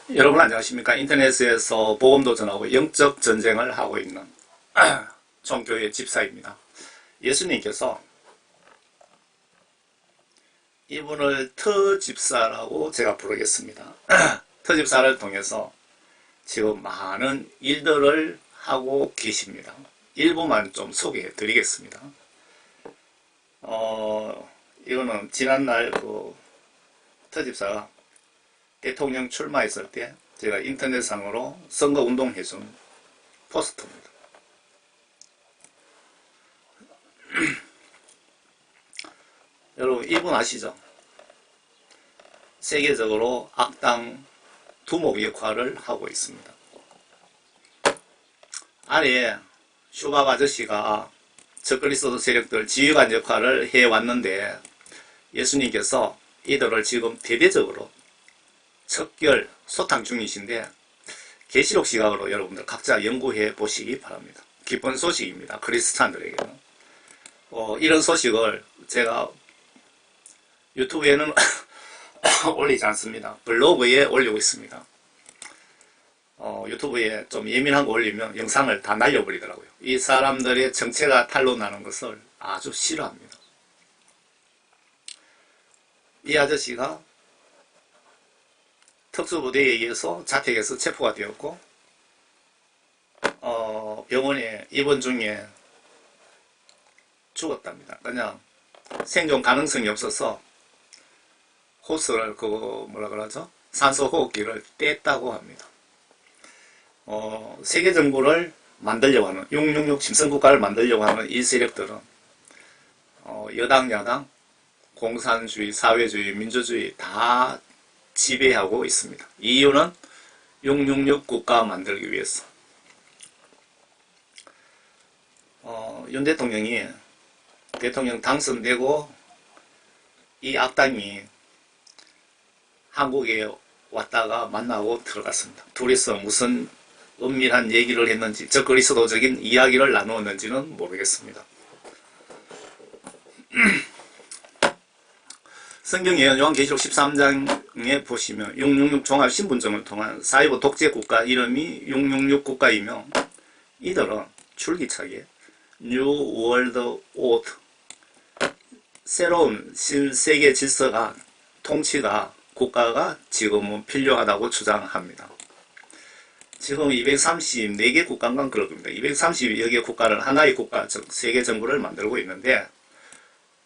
여러분 안녕하십니까? 인터넷에서 복음도 전하고 영적 전쟁을 하고 있는 종교의 집사입니다. 예수님께서 이분을 터집사라고 제가 부르겠습니다. 터집사를 통해서 지금 많은 일들을 하고 계십니다. 일부만 좀 소개해 드리겠습니다. 이거는 지난날 터집사가 대통령 출마했을 때 제가 인터넷상으로 선거운동 해준 포스터입니다. 여러분 이분 아시죠? 세계적으로 악당 두목 역할을 하고 있습니다. 아래 슈박 아저씨가 적그리스도 세력들 지휘관 역할을 해왔는데 예수님께서 이들을 지금 대대적으로 척결 소탕 중이신데 계시록 시각으로 여러분들 각자 연구해 보시기 바랍니다. 기쁜 소식입니다. 크리스찬들에게는. 이런 소식을 제가 유튜브에는 올리지 않습니다. 블로그에 올리고 있습니다. 유튜브에 좀 예민한 거 올리면 영상을 다 날려버리더라고요. 이 사람들의 정체가 탄로나는 것을 아주 싫어합니다. 이 아저씨가 특수부대에 의해서 자택에서 체포가 되었고 병원에 입원 중에 죽었답니다. 그냥 생존 가능성이 없어서 호스를 산소 호흡기를 뗐다고 합니다. 세계 정부를 만들려고 하는 666 짐승국가를 만들려고 하는 이 세력들은 여당 야당 공산주의 사회주의 민주주의 다 지배하고 있습니다. 이유는 666 국가 만들기 위해서. 윤 대통령이 대통령 당선되고 이 악당이 한국에 왔다가 만나고 들어갔습니다. 둘이서 무슨 은밀한 얘기를 했는지 적그리스도적인 이야기를 나누었는지는 모르겠습니다. 성경에 요한계시록 13장에 보시면 666 종합신분증을 통한 사이버 독재국가 이름이 666 국가이며 이들은 줄기차게 New World Order 새로운 신세계 질서가 통치가 국가가 지금은 필요하다고 주장합니다. 지금 234개 국가인가 그럴 겁니다. 230여 개 국가를 하나의 국가, 즉 세계 정부를 만들고 있는데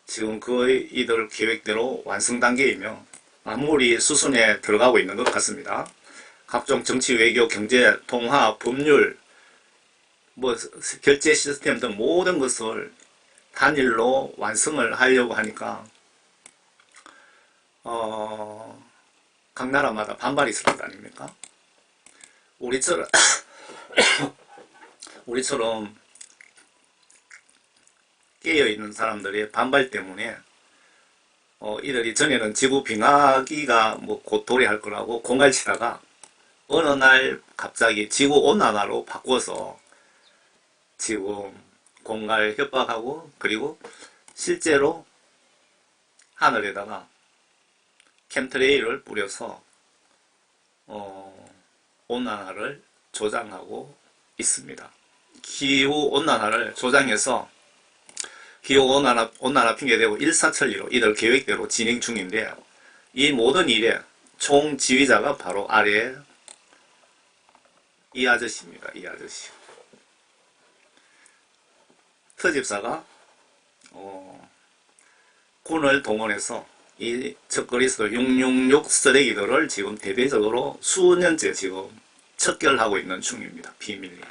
지금 이들 계획대로 완성 단계이며 마무리 수순에 들어가고 있는 것 같습니다. 각종 정치, 외교, 경제, 통화, 법률, 결제 시스템 등 모든 것을 단일로 완성을 하려고 하니까 각 나라마다 반발이 있을 것 아닙니까? 우리처럼 깨어있는 사람들의 반발 때문에 이들이 전에는 지구 빙하기가 곧 도래할 거라고 공갈치다가 어느 날 갑자기 지구 온난화로 바꿔서 지금 공갈 협박하고 그리고 실제로 하늘에다가 캠트레일을 뿌려서 온난화를 조장하고 있습니다. 기후온난화를 조장해서 기후온난화 핑계대고 일사천리로 이들 계획대로 진행 중인데 이 모든 일의 총지휘자가 바로 아래 이 아저씨입니다. 이 아저씨. 터집사가 군을 동원해서 이 적그리스도 666 쓰레기들을 지금 대대적으로 수년째 지금 척결하고 있는 중입니다. 비밀리.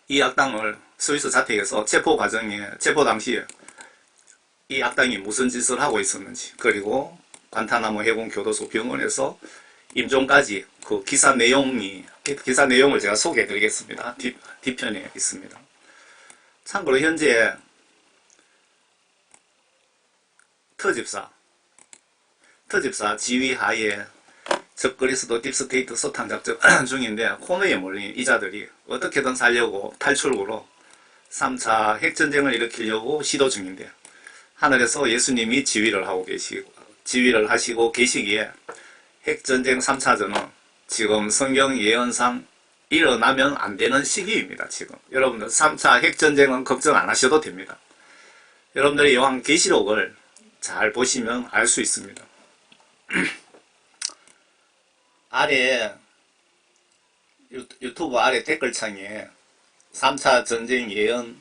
이 악당을 스위스 자택에서 체포 당시에 이 악당이 무슨 짓을 하고 있었는지 그리고 관타나모 해군교도소 병원에서 임종까지 그 기사 내용을 제가 소개해 드리겠습니다. 뒤편에 있습니다. 참고로 현재 터집사 지휘하에 적그리스도 딥스테이트 소탕 작전 중인데 코너에 몰린 이자들이 어떻게든 살려고 탈출구로 3차 핵전쟁을 일으키려고 시도 중인데 하늘에서 예수님이 지휘를 하시고 계시기에 핵전쟁 3차전은 지금 성경 예언상 일어나면 안 되는 시기입니다. 지금 여러분들 3차 핵전쟁은 걱정 안 하셔도 됩니다. 여러분들이 요한계시록을 잘 보시면 알 수 있습니다. 아래 유튜브 아래 댓글창에 3차 전쟁 예언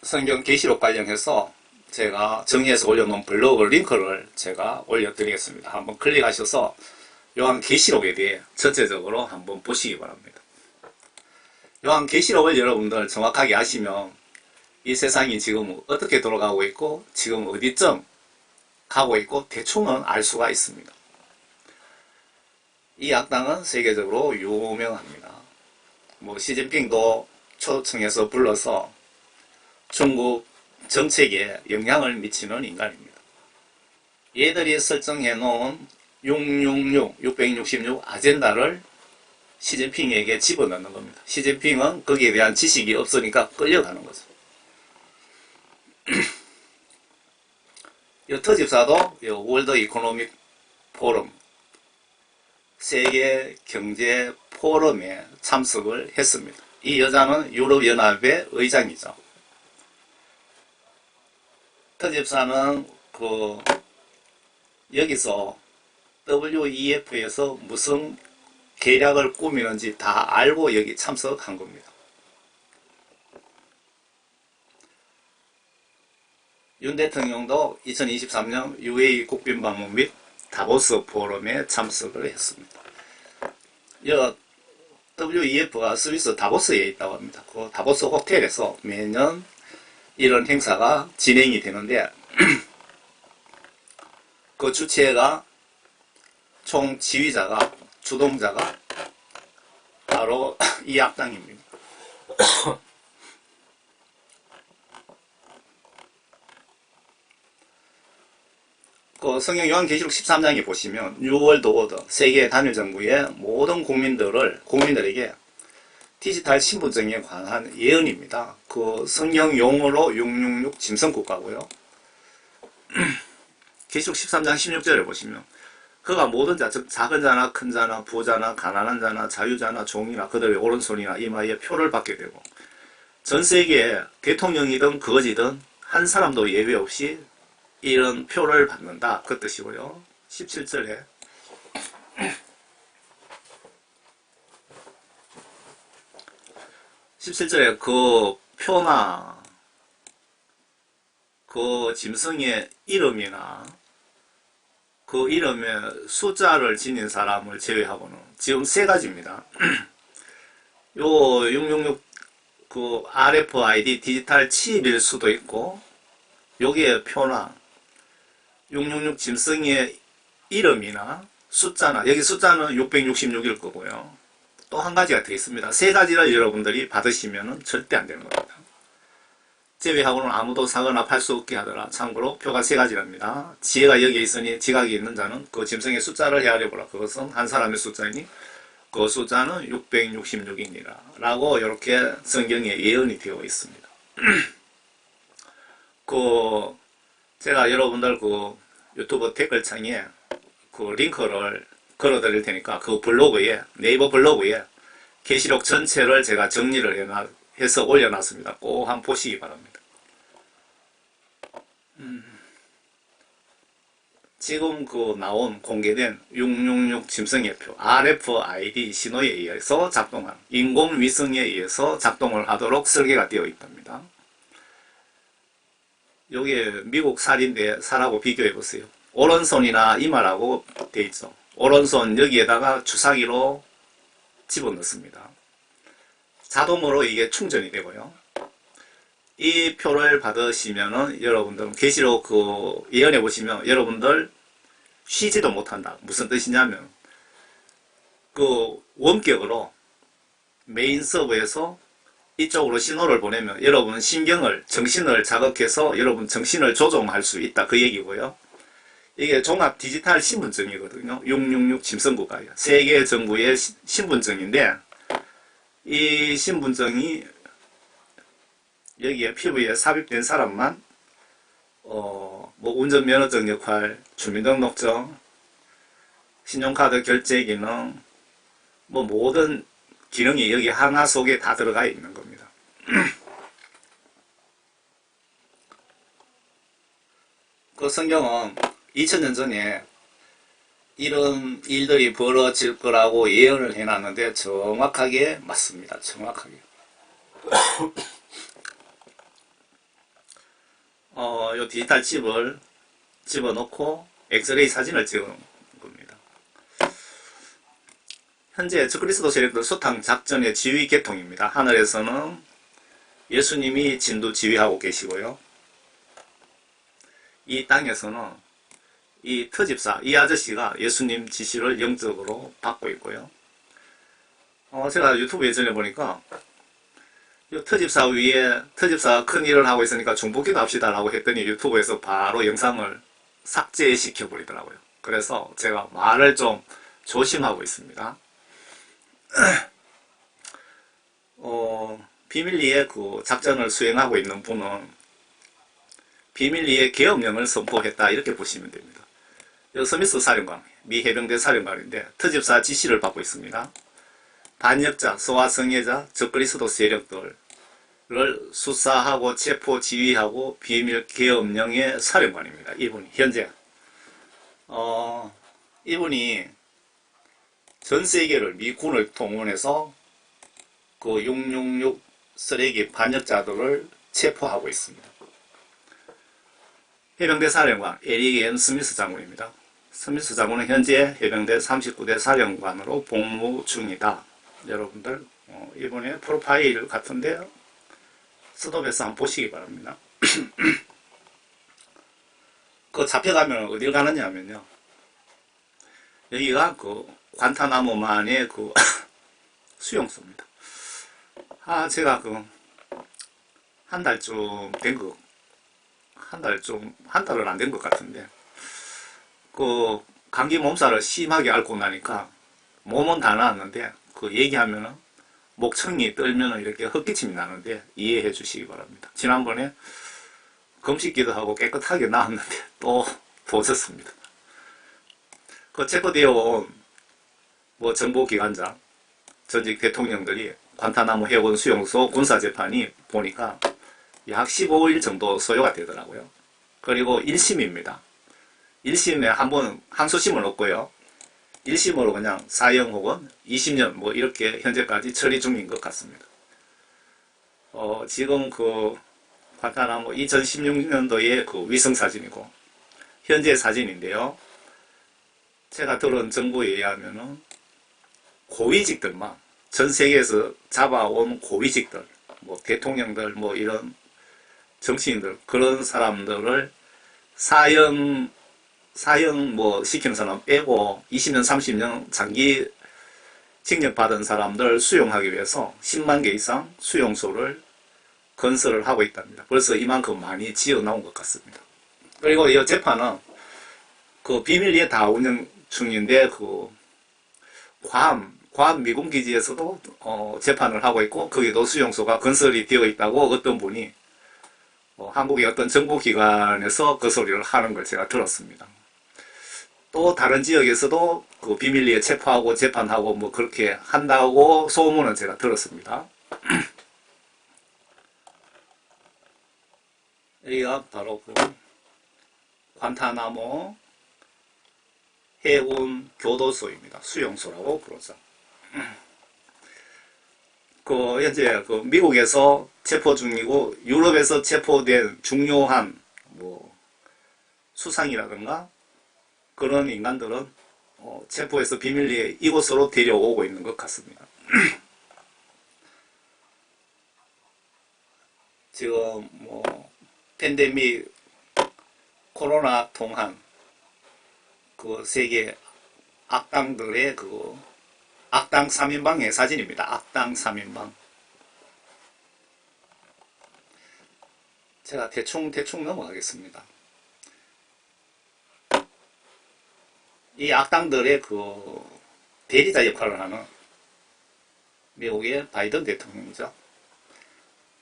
성경 계시록 관련해서 제가 정리해서 올려놓은 블로그 링크를 제가 올려드리겠습니다. 한번 클릭하셔서 요한계시록에 대해 전체적으로 한번 보시기 바랍니다. 요한계시록을 여러분들 정확하게 아시면 이 세상이 지금 어떻게 돌아가고 있고 지금 어디쯤 가고 있고 대충은 알 수가 있습니다. 이 악당은 세계적으로 유명합니다. 시진핑도 초청해서 불러서 중국 정책에 영향을 미치는 인간입니다. 얘들이 설정해 놓은 666 아젠다를 시진핑에게 집어넣는 겁니다. 시진핑은 거기에 대한 지식이 없으니까 끌려가는 거죠. 여터 집사도 월드 이코노믹 포럼 세계 경제 포럼에 참석을 했습니다. 이 여자는 유럽연합의 의장이죠. 터 집사는 여기서 WEF에서 무슨 계략을 꾸미는지 다 알고 여기 참석한 겁니다. 윤 대통령도 2023년 UAE 국빈방문 및 다보스 포럼에 참석을 했습니다. WEF가 스위스 다보스에 있다고 합니다. 그 다보스 호텔에서 매년 이런 행사가 진행이 되는데 그 주체가 총 지휘자가 주동자가 바로 이 악당입니다. 그 성경 요한계시록 13장에 보시면 뉴월드 오더 세계 단일 정부의 모든 국민들에게 디지털 신분증에 관한 예언입니다. 그 성경 용어로 666 짐승국가고요. 계시록 13장 16절에 보시면 그가 모든 자, 즉 작은 자나 큰 자나 부자나 가난한 자나 자유자나 종이나 그들의 오른손이나 이마에 표를 받게 되고 전 세계에 대통령이든 거지든 한 사람도 예외 없이 이런 표를 받는다. 그 뜻이고요. 17절에 그 표나 그 짐승의 이름이나 그 이름에 숫자를 지닌 사람을 제외하고는 지금 세 가지입니다. 요 666 그 RFID 디지털 칩일 수도 있고 여기에 표나 666 짐승의 이름이나 숫자나 여기 숫자는 666일 거고요. 또 한 가지가 더 있습니다. 세 가지를 여러분들이 받으시면 절대 안 되는 겁니다. 제외하고는 아무도 사거나 팔 수 없게 하더라. 참고로 표가 세 가지랍니다. 지혜가 여기에 있으니 지각이 있는 자는 그 짐승의 숫자를 헤아려보라. 그것은 한 사람의 숫자이니 그 숫자는 666이니라 라고 이렇게 성경에 예언이 되어 있습니다. 제가 여러분들 유튜브 댓글창에 링크를 걸어 드릴 테니까 그 블로그에 네이버 블로그에 계시록 전체를 제가 정리를 해서 올려놨습니다. 꼭 한번 보시기 바랍니다. 지금 나온 공개된 666 짐승의 표 RFID 신호에 의해서 작동한 인공위성에 의해서 작동을 하도록 설계가 되어 있답니다. 여기에 미국 살인대 살하고 비교해 보세요. 오른손이나 이마라고 되어 있죠. 오른손 여기에다가 주사기로 집어넣습니다. 자동으로 이게 충전이 되고요. 이 표를 받으시면은 여러분들 계시록 예언해 보시면 여러분들 쉬지도 못한다. 무슨 뜻이냐면 원격으로 메인 서버에서 이쪽으로 신호를 보내면 여러분 정신을 자극해서 여러분 정신을 조종할 수 있다. 그 얘기고요. 이게 종합 디지털 신분증이거든요. 666 짐승국가예요. 세계 정부의 신분증인데 이 신분증이 여기에 피부에 삽입된 사람만 운전면허증 역할, 주민등록증, 신용카드 결제 기능, 뭐 모든 기능이 여기 하나 속에 다 들어가 있는 겁니다. 그 성경은 2000년 전에 이런 일들이 벌어질 거라고 예언을 해놨는데 정확하게 맞습니다. 정확하게. 요 디지털 칩을 집어넣고 엑스레이 사진을 찍은 겁니다. 현재 적그리스도 세력들 소탕 작전의 지휘 계통입니다. 하늘에서는 예수님이 진두 지휘하고 계시고요. 이 땅에서는 이 터집사, 이 아저씨가 예수님 지시를 영적으로 받고 있고요. 제가 유튜브 예전에 보니까 이 터집사 위에 터집사가 큰 일을 하고 있으니까 중보기도 합시다 라고 했더니 유튜브에서 바로 영상을 삭제시켜 버리더라고요. 그래서 제가 말을 좀 조심하고 있습니다. 비밀리에 그 작전을 수행하고 있는 분은 비밀리에 계엄령을 선포했다 이렇게 보시면 됩니다. 스미스 사령관, 미 해병대 사령관인데 터집사 지시를 받고 있습니다. 반역자, 소아 성애자, 적그리스도 세력들을 수사하고 체포 지휘하고 비밀 계엄령의 사령관입니다. 이분이 현재 이분이 전 세계를 미군을 동원해서 그 666 쓰레기 반역자들을 체포하고 있습니다. 해병대 사령관 에릭 앤 스미스 장군입니다. 스미스 장군은 현재 해병대 39대 사령관으로 복무 중이다. 여러분들 이번에 프로파일 같은데 스톱해서 한번 보시기 바랍니다. 그 잡혀가면 어딜 가느냐 하면요, 여기가 그 관타나모만의 그 수용소입니다. 제가 그 한 달쯤 된 거, 한 달은 안 된 것 같은데, 그 감기 몸살을 심하게 앓고 나니까 몸은 다 나았는데 그 얘기하면은 목청이 떨면은 이렇게 헛기침이 나는데 이해해 주시기 바랍니다. 지난번에 금식기도 하고 깨끗하게 나았는데 또 도졌습니다. 그 체포되어 온 뭐 정보기관장, 전직 대통령들이 관타나모 해군 수용소 군사재판이 보니까 약 15일 정도 소요가 되더라고요. 그리고 1심입니다. 1심에 한번 항소심은 없고요. 1심으로 그냥 사형 혹은 20년 뭐 이렇게 현재까지 처리 중인 것 같습니다. 지금 그 관타나모 2016년도의 그 위성사진이고 현재 사진인데요. 제가 들은 정보에 의하면은 고위직들만, 전 세계에서 잡아온 고위직들, 뭐 대통령들, 뭐 이런 정치인들, 그런 사람들을 사형 뭐 시키는 사람 빼고 20년, 30년 장기 징역 받은 사람들 수용하기 위해서 10만 개 이상 수용소를 건설을 하고 있답니다. 벌써 이만큼 많이 지어 나온 것 같습니다. 그리고 이 재판은 그 비밀리에 다 운영 중인데 그 괌 미군 기지에서도 재판을 하고 있고 거기도 수용소가 건설이 되어 있다고 어떤 분이 한국의 어떤 정보기관에서 그 소리를 하는 걸 제가 들었습니다. 또 다른 지역에서도 그 비밀리에 체포하고 재판하고 뭐 그렇게 한다고 소문은 제가 들었습니다. 여기가 바로 그 관타나모 해군 교도소입니다. 수용소라고 부르죠. 그 현재 그 미국에서 체포 중이고 유럽에서 체포된 중요한 뭐 수상이라든가 그런 인간들은 체포해서 비밀리에 이곳으로 데려오고 있는 것 같습니다. 지금 뭐 팬데믹 코로나 통한 그 세계 악당들의 그 악당 3인방의 사진입니다. 악당 3인방. 제가 대충 넘어가겠습니다. 이 악당들의 그 대리자 역할을 하는 미국의 바이든 대통령이죠.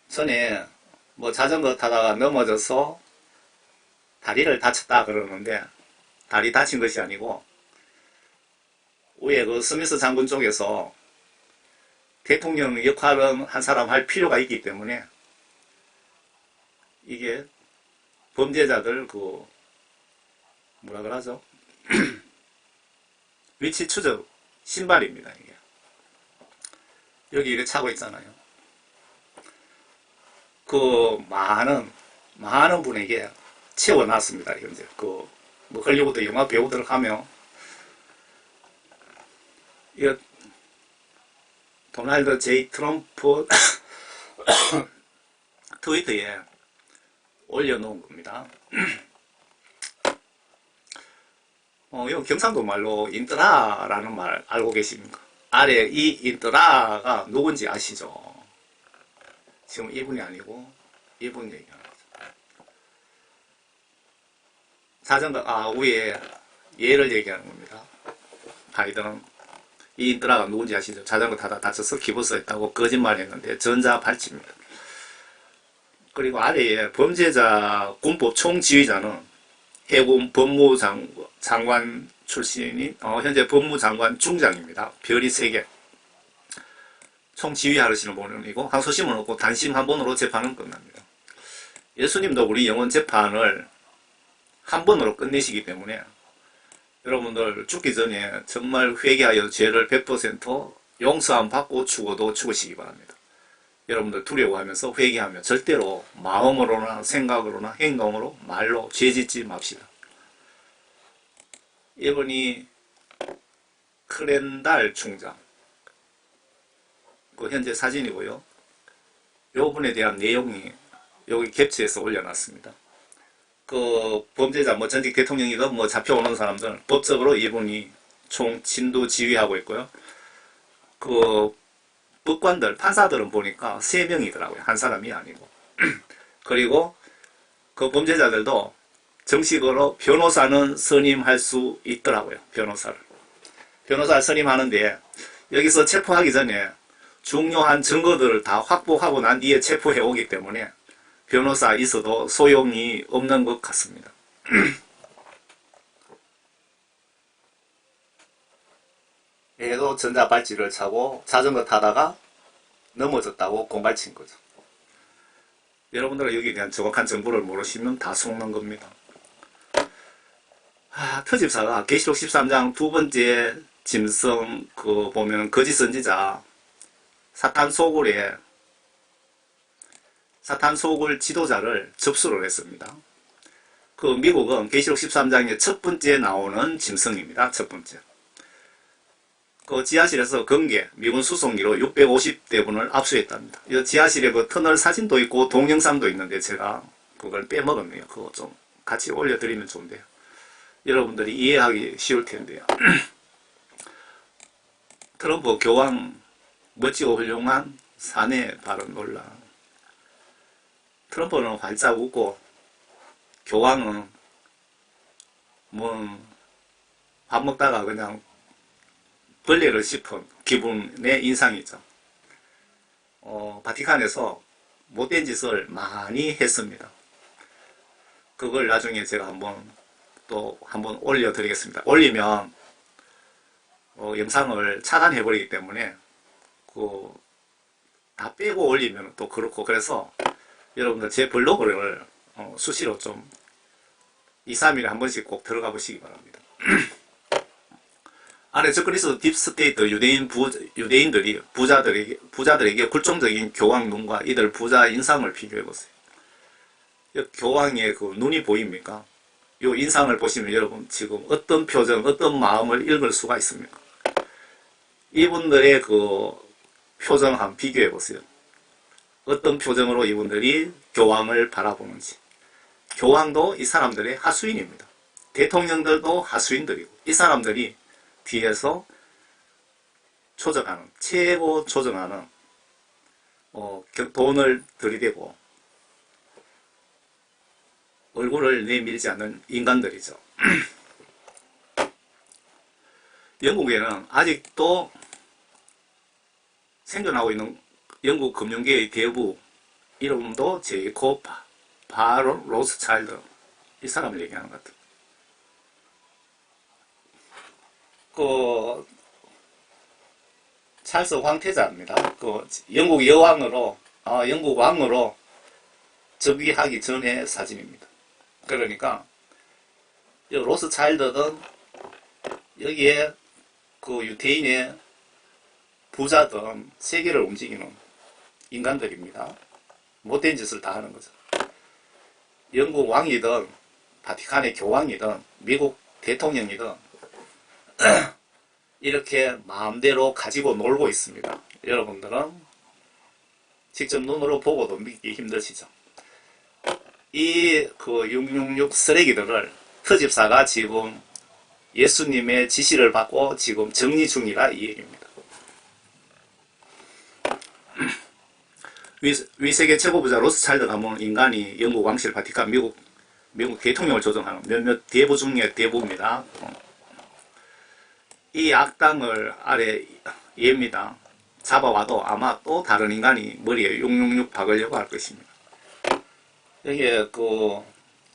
전에 뭐 자전거 타다가 넘어져서 다리를 다쳤다 그러는데 다리 다친 것이 아니고 위에 그 스미스 장군 쪽에서 대통령 역할은 한 사람 할 필요가 있기 때문에 이게 범죄자들 그 뭐라 그러죠? 위치 추적 신발입니다. 이게 여기 이렇게 차고 있잖아요. 그 많은 분에게 채워놨습니다. 현재 그 뭐 헐리우드 영화 배우들 하면 이 도널드 제이 트럼프 트위터에 올려놓은 겁니다. 이건 경상도 말로 인트라라는 말 알고 계십니까? 아래 이 인트라가 누군지 아시죠? 지금 이분이 아니고 이분 얘기하는 거죠. 자전거 위에 얘를 얘기하는 겁니다. 바이든은 이 인트라가 누군지 아시죠? 자전거 타다 다쳐서 기부서했다고 거짓말했는데 전자발찌입니다. 그리고 아래에 범죄자 군법 총지휘자는 해군 법무장관 출신인 현재 법무장관 중장입니다. 별이 3개. 총지휘하시는 분이고 항소심은 없고 단심 한 번으로 재판은 끝납니다. 예수님도 우리 영혼 재판을 한 번으로 끝내시기 때문에 여러분들 죽기 전에 정말 회개하여 죄를 100% 용서함 받고 죽어도 죽으시기 바랍니다. 여러분들 두려워하면서 회개하며 절대로 마음으로나 생각으로나 행동으로 말로 죄짓지 맙시다. 이분이 크렌달 중장 그 현재 사진이고요. 요 분에 대한 내용이 여기 캡처해서 올려놨습니다. 그 범죄자 뭐 전직 대통령이든 뭐 잡혀오는 사람들 법적으로 이분이 총 진도 지휘하고 있고요. 그 법관들 판사들은 보니까 3명이더라고요. 한 사람이 아니고. 그리고 그 범죄자들도 정식으로 변호사는 선임할 수 있더라고요. 변호사를 선임하는데 여기서 체포하기 전에 중요한 증거들을 다 확보하고 난 뒤에 체포해 오기 때문에 변호사 있어도 소용이 없는 것 같습니다. 얘도 전자발찌를 차고 자전거 타다가 넘어졌다고 공갈친 거죠. 여러분들은 여기에 대한 정확한 정보를 모르시면 다 속는 겁니다. 터집사가 계시록 13장 2번째 짐승 그 보면 거짓 선지자 사탄 소굴 지도자를 접수를 했습니다. 그 미국은 계시록 13장의 첫 번째 나오는 짐승입니다. 첫 번째. 그 지하실에서 건개, 미군 수송기로 650대분을 압수했답니다. 이 지하실에 그 터널 사진도 있고 동영상도 있는데 제가 그걸 빼먹었네요. 그거 좀 같이 올려드리면 좋은데요. 여러분들이 이해하기 쉬울 텐데요. 트럼프 교황 멋지고 훌륭한 사내 발언 논란. 트럼프는 활짝 웃고 교황은 뭐 밥 먹다가 그냥 벌레를 씹은 기분의 인상이죠. 바티칸에서 못된 짓을 많이 했습니다. 그걸 나중에 제가 한번 올려드리겠습니다. 올리면 영상을 차단해버리기 때문에 다 빼고 올리면 또 그렇고 그래서 여러분들 제 블로그를 수시로 좀 2, 3일에 한 번씩 꼭 들어가 보시기 바랍니다. 아래 적그리스도 딥스테이트 유대인들이 부자들에게 굴종적인 교황 눈과 이들 부자 인상을 비교해보세요. 교황의 그 눈이 보입니까? 이 인상을 보시면 여러분 지금 어떤 표정, 어떤 마음을 읽을 수가 있습니까? 이분들의 그 표정 한번 비교해보세요. 어떤 표정으로 이분들이 교황을 바라보는지. 교황도 이 사람들의 하수인입니다. 대통령들도 하수인들이고 이 사람들이 뒤에서 조정하는, 최고 조정하는 돈을 들이대고 얼굴을 내밀지 않는 인간들이죠. 영국에는 아직도 생존하고 있는 영국 금융계의 대부 이름도 제이콥 바론 로스차일드 이 사람을 얘기하는 것 같아요. 찰스 황태자입니다. 그 영국 여왕으로 영국 왕으로 즉위하기 전의 사진입니다. 그러니까 이 로스차일드는 여기에 그 유태인의 부자든 세계를 움직이는 인간들입니다. 못된 짓을 다 하는 거죠. 영국 왕이든 바티칸의 교황이든 미국 대통령이든 이렇게 마음대로 가지고 놀고 있습니다. 여러분들은 직접 눈으로 보고도 믿기 힘드시죠. 이 그 666 쓰레기들을 트집사가 지금 예수님의 지시를 받고 지금 정리 중이라 이 얘기입니다. 위세계 최고 부자 로스차일드 가문 인간이 영국 왕실 바티칸 미국 대통령을 조종하는 몇몇 대부 중의 대부입니다. 이 악당을 아래 얘입니다. 잡아와도 아마 또 다른 인간이 머리에 666 박으려고 할 것입니다. 여기에 그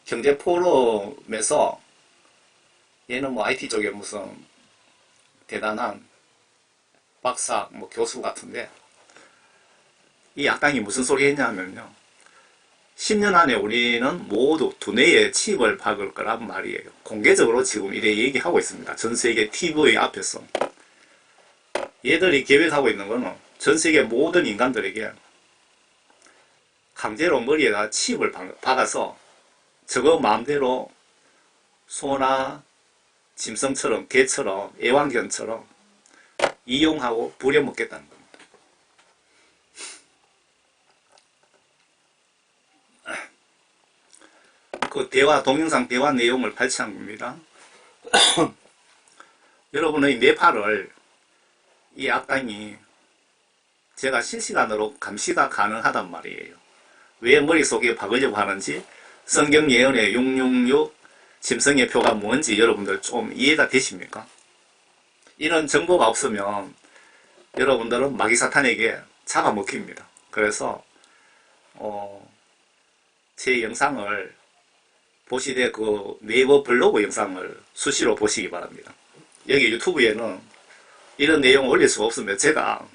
경제 포럼에서 얘는 뭐 IT 쪽에 무슨 대단한 박사 뭐 교수 같은데 이 악당이 무슨 소리 했냐면요. 10년 안에 우리는 모두 두뇌에 칩을 박을 거란 말이에요. 공개적으로 지금 이래 얘기하고 있습니다. 전 세계 TV 앞에서. 얘들이 계획하고 있는 거는 전 세계 모든 인간들에게 강제로 머리에다 칩을 박아서 저거 마음대로 소나 짐승처럼 개처럼 애완견처럼 이용하고 부려먹겠다는 겁니다. 그 동영상 대화 내용을 발췌한 겁니다. 여러분의 뇌파를 이 악당이 제가 실시간으로 감시가 가능하단 말이에요. 왜 머릿속에 박으려고 하는지 성경 예언의 666 짐승의 표가 뭔지 여러분들 좀 이해가 되십니까? 이런 정보가 없으면 여러분들은 마귀사탄에게 잡아먹힙니다. 그래서 제 영상을 보시되 그 네이버 블로그 영상을 수시로 보시기 바랍니다. 여기 유튜브에는 이런 내용 올릴 수가 없으면 제가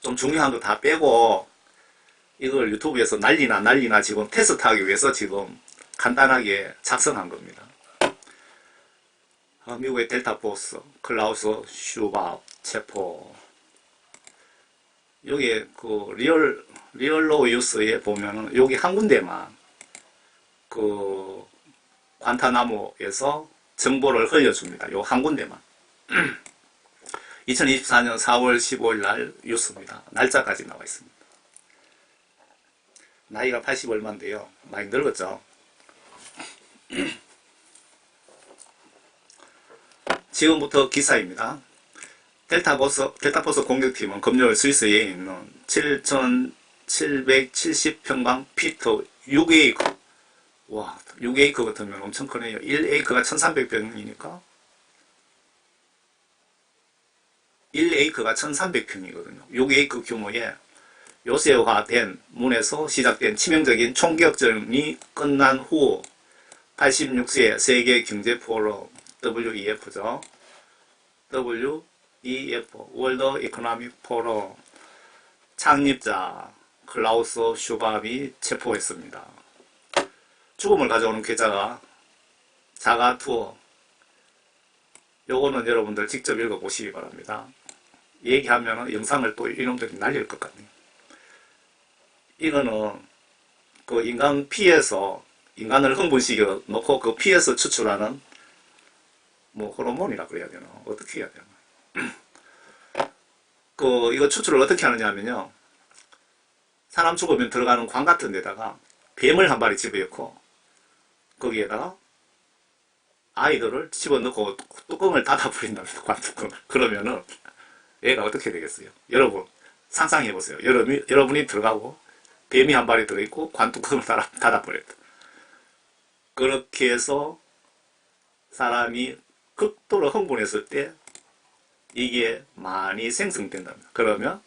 좀 중요한 거 다 빼고 이걸 유튜브에서 난리나 지금 테스트하기 위해서 지금 간단하게 작성한 겁니다. 미국의 델타 포스, 클라우스 슈밥 체포. 여기 그 리얼로 유스에 보면은 여기 한 군데만 그 관타나모에서 정보를 흘려줍니다. 요 한 군데만. 2024년 4월 15일 날 뉴스입니다. 날짜까지 나와 있습니다. 나이가 80 얼마인데요. 많이 늙었죠. 지금부터 기사입니다. 델타포스 공격팀은 금요일 스위스에 있는 7,770평방피트 6에이커. 와, 6에이커 같으면 엄청 크네요. 1에이커가 1,300평이니까 1에이커가 1,300평이거든요. 6에이커 규모의 요새화된 문에서 시작된 치명적인 총격전이 끝난 후 86세 세계 경제 포럼 WEF죠. WEF 월드 이코노믹 포럼 창립자 클라우스 슈밥이 체포했습니다. 죽음을 가져오는 계좌가 자가투어. 요거는 여러분들 직접 읽어보시기 바랍니다. 얘기하면 영상을 또 이놈들이 날릴 것 같네요. 이거는 그 인간 피에서 인간을 흥분시켜 놓고 그 피에서 추출하는 뭐 호르몬이라 그래야 되나? 어떻게 해야 되나? 이거 추출을 어떻게 하느냐면요. 사람 죽으면 들어가는 관 같은 데다가 뱀을 한 마리 집어넣고 거기에다가 아이들을 집어넣고 뚜껑을 닫아버린답니다. 관뚜껑을. 그러면은 얘가 어떻게 되겠어요? 여러분 상상해보세요. 여러분이 들어가고 뱀이 한 마리 들어있고 관뚜껑을 닫아버렸다. 그렇게 해서 사람이 극도로 흥분했을 때 이게 많이 생성된답니다. 그러면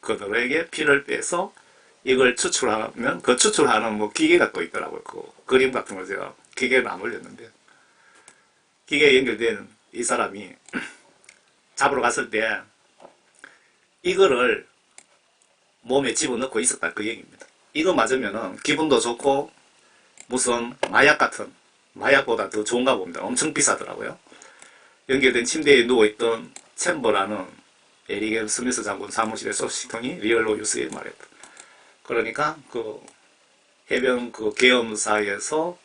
그들에게 피를 빼서 이걸 추출하면 그 추출하는 뭐 기계가 또 있더라고요. 그 그림 같은 걸 제가 기계를 안 올렸는데 기계에 연결된 이 사람이 잡으러 갔을 때 이거를 몸에 집어넣고 있었다 그 얘기입니다. 이거 맞으면은 기분도 좋고 무슨 마약 같은, 마약보다 더 좋은가 봅니다. 엄청 비싸더라고요. 연결된 침대에 누워있던 챔버라는 에릭 스미스 장군 사무실의 소식통이 리얼로 뉴스에 말했다. 그러니까 그 해병 그 계엄사에서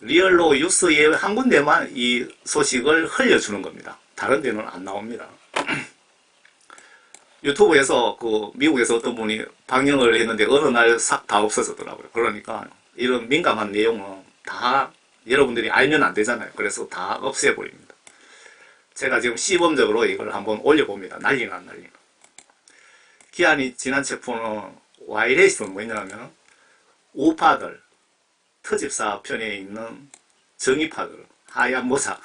리얼로 뉴스에 한 군데만 이 소식을 흘려주는 겁니다. 다른 데는 안 나옵니다. 유튜브에서 그 미국에서 어떤 분이 방영을 했는데 어느 날 싹 다 없어졌더라고요. 그러니까 이런 민감한 내용은 다 여러분들이 알면 안 되잖아요. 그래서 다 없애버립니다. 제가 지금 시범적으로 이걸 한번 올려봅니다. 난리나 안 난리나. 기한이 지난 챕터는 와이레이스는 뭐냐면 우파들, 트집사 편에 있는 정의파들, 하얀 모자,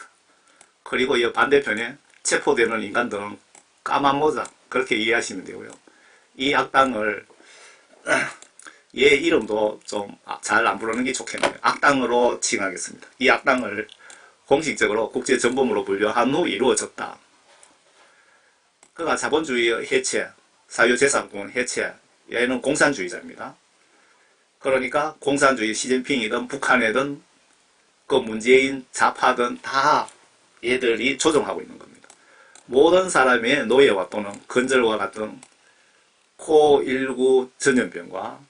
그리고 이 반대편에 체포되는 인간들은 까만 모자, 그렇게 이해하시면 되고요. 이 악당을 얘 이름도 좀 잘 안 부르는 게 좋겠네요. 악당으로 칭하겠습니다. 이 악당을 공식적으로 국제전범으로 분류한 후 이루어졌다. 그가 자본주의 해체, 사유재산권 해체, 얘는 공산주의자입니다. 그러니까 공산주의 시진핑이든 북한이든 그 문재인 좌파든 다 얘들이 조종하고 있는 겁니다. 모든 사람의 노예와 또는 건절과 같은 코19 전염병과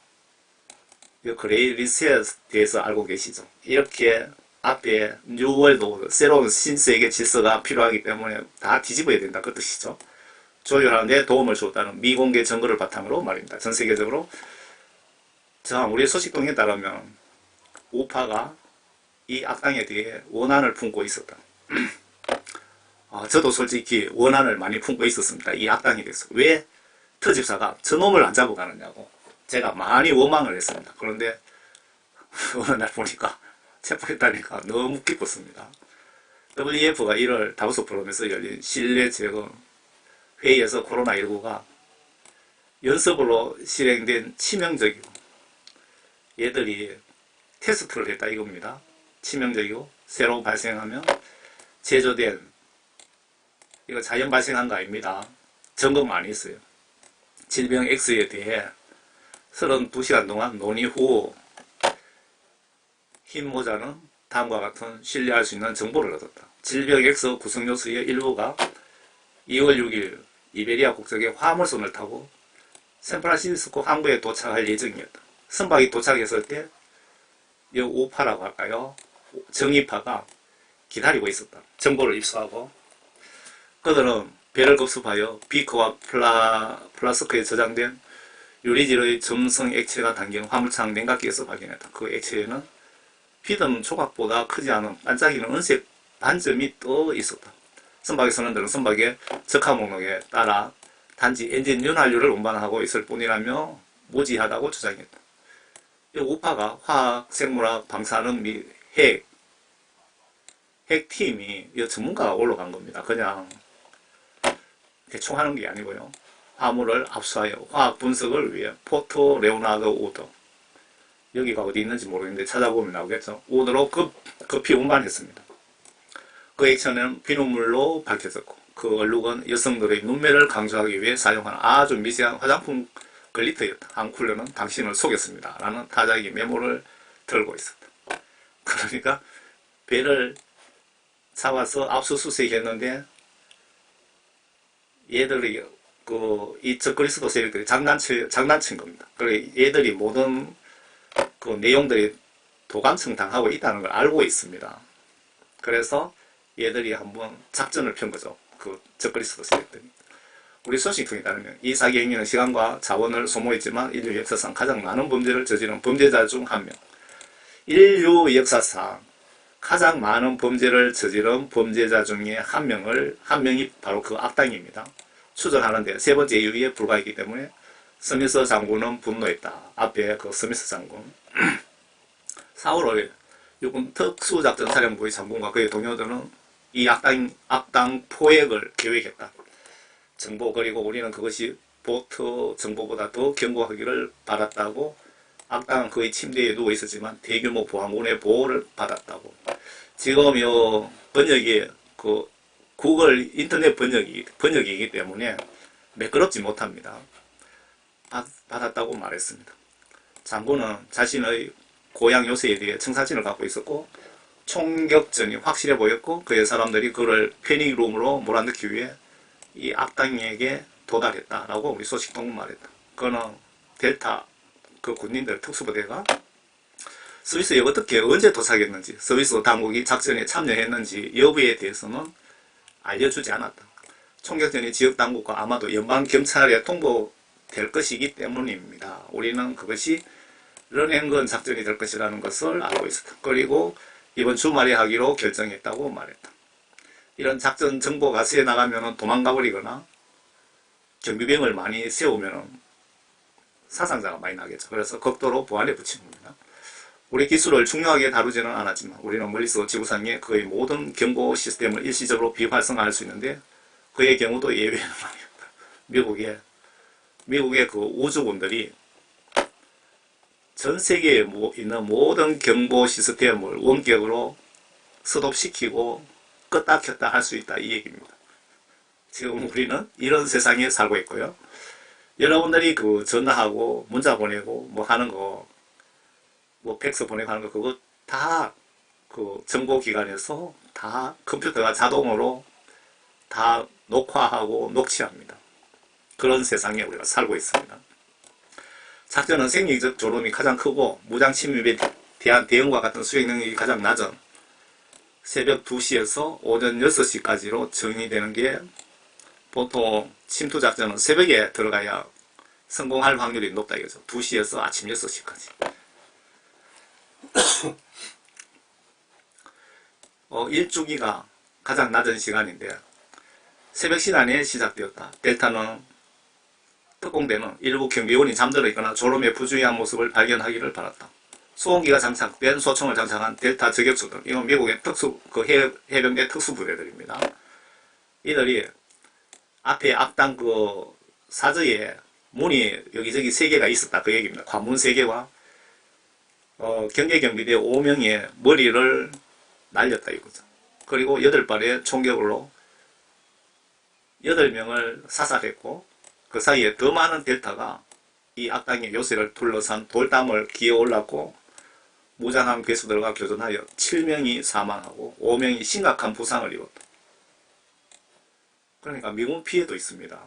그레이 리셋에 대해서 알고 계시죠? 이렇게 앞에 뉴월드, 새로운 신세계 질서가 필요하기 때문에 다 뒤집어야 된다 그 뜻이죠. 조율하는 데 도움을 줬다는 미공개 증거를 바탕으로 말입니다. 전 세계적으로 자, 우리 소식통에 따르면 우파가 이 악당에 대해 원한을 품고 있었다. 저도 솔직히 원한을 많이 품고 있었습니다. 이 악당에 대해서. 왜 터집사가 저놈을 안 잡아가느냐고 제가 많이 원망을 했습니다. 그런데 어느 날 보니까 체포했다니까 너무 기뻤습니다. WEF가 1월 다보스 포럼에서 열린 신뢰 제거 회의에서 코로나19가 연습으로 실행된 치명적이고 얘들이 테스트를 했다 이겁니다. 치명적이고 새로 발생하면 제조된 이거 자연 발생한 거 아닙니다. 점검 많이 했어요. 질병 X에 대해 32시간 동안 논의 후 흰 모자는 다음과 같은 신뢰할 수 있는 정보를 얻었다. 질병 X 구성 요소의 일부가 2월 6일 이베리아 국적의 화물선을 타고 샌프란시스코 항구에 도착할 예정이었다. 선박이 도착했을 때 이 우파라고 할까요? 정의파가 기다리고 있었다. 정보를 입수하고 그들은 배를 급습하여 비커와 플라스크에 저장된 유리질의 점성 액체가 담긴 화물창 냉각기에서 발견했다. 그 액체에는 비듬 조각보다 크지 않은 반짝이는 은색 반점이 떠 있었다. 선박의 선원들은 선박의 적하 목록에 따라 단지 엔진 윤활유를 운반하고 있을 뿐이라며 무지하다고 주장했다. 이 우파가 화학, 생물학, 방사능 및 핵팀이 이 전문가가 올라간 겁니다. 그냥 대충 하는 게 아니고요. 화물을 압수하여 화학 분석을 위해 포트 레오나르드 우드, 여기가 어디 있는지 모르겠는데 찾아보면 나오겠죠. 우드로 급히 운반했습니다. 그 액체는 비눗물로 밝혀졌고 그 얼룩은 여성들의 눈매를 강조하기 위해 사용하는 아주 미세한 화장품 글리터였다. 한 쿨러는 당신을 속였습니다. 라는 타자기 메모를 들고 있었다. 그러니까 배를 잡아서 압수수색했는데 얘들이 이 적그리스도 세력들이 장난친 겁니다. 그리고 얘들이 모든 그 내용들이 도감청 당하고 있다는 걸 알고 있습니다. 그래서 얘들이 한번 작전을 편 거죠. 그 적그리스도 세력들이. 우리 소식통에 따르면 이 사기 행위는 시간과 자원을 소모했지만 인류 역사상 가장 많은 범죄를 저지른 범죄자 중 한 명. 인류 역사상 가장 많은 범죄를 저지른 범죄자 중에 한 명이 바로 그 악당입니다. 추정하는데 세 번째 이유에 불과했기 때문에 스미스 장군은 분노했다. 앞에 그 스미스 장군. 4월 5일 육군 특수작전사령부의 장군과 그의 동료들은 이 악당 포획을 계획했다. 정보, 그리고 우리는 그것이 보트 정보보다 더 견고하기를 바랐다고. 악당은 그의 침대에 누워 있었지만 대규모 보안군의 보호를 받았다고. 지금 요 번역이 그 구글 인터넷 번역이기 때문에 매끄럽지 못합니다. 받았다고 말했습니다. 장군은 자신의 고향 요새에 대해 청사진을 갖고 있었고 총격전이 확실해 보였고 그의 사람들이 그를 패닉룸으로 몰아넣기 위해 이 악당에게 도달했다라고 우리 소식통은 말했다. 그거는 델타 그 군인들 특수부대가 스위스에 어떻게 언제 도착했는지 스위스 당국이 작전에 참여했는지 여부에 대해서는 알려주지 않았다. 총격전이 지역당국과 아마도 연방경찰에 통보될 것이기 때문입니다. 우리는 그것이 런앤건 작전이 될 것이라는 것을 알고 있었다. 그리고 이번 주말에 하기로 결정했다고 말했다. 이런 작전 정보가 새어 나가면 도망가 버리거나 경비병을 많이 세우면 사상자가 많이 나겠죠. 그래서 극도로 보안에 붙인 겁니다. 우리 기술을 중요하게 다루지는 않았지만 우리는 멀리서 지구상의 거의 모든 경보 시스템을 일시적으로 비활성화할 수 있는데 그의 경우도 예외는 아니었다. 미국의 그 우주군들이 전 세계에 있는 모든 경보 시스템을 원격으로 스톱시키고 껐다 켰다 할 수 있다 이 얘기입니다. 지금 우리는 이런 세상에 살고 있고요. 여러분들이 그 전화하고 문자 보내고 뭐 하는 거 뭐 팩스 보내고 하는 거 그거 다 그 정보기관에서 다 컴퓨터가 자동으로 다 녹화하고 녹취합니다. 그런 세상에 우리가 살고 있습니다. 작전은 생리적 졸음이 가장 크고 무장 침입에 대한 대응과 같은 수행 능력이 가장 낮은 새벽 2시에서 오전 6시까지로 정의되는 게 보통 침투 작전은 새벽에 들어가야 성공할 확률이 높다 이거죠. 2시에서 아침 6시까지. 일주기가 가장 낮은 시간인데 새벽 시간에 시작되었다. 델타는 특공대는 일부 경비원이 잠들어 있거나 졸음에 부주의한 모습을 발견하기를 바랐다. 소음기가 장착된 소총을 장착한 델타 저격수들, 이건 미국의 해병대 특수부대들입니다. 이들이 앞에 악당 그 사저에 문이 여기저기 3개가 있었다 그 얘기입니다. 관문 3개와 경계경비대 5명의 머리를 날렸다 이거죠. 그리고 8발의 총격으로 8명을 사살했고 그 사이에 더 많은 델타가 이 악당의 요새를 둘러싼 돌담을 기어 올랐고 무장한 괴수들과 교전하여 7명이 사망하고 5명이 심각한 부상을 입었다. 그러니까 미군 피해도 있습니다.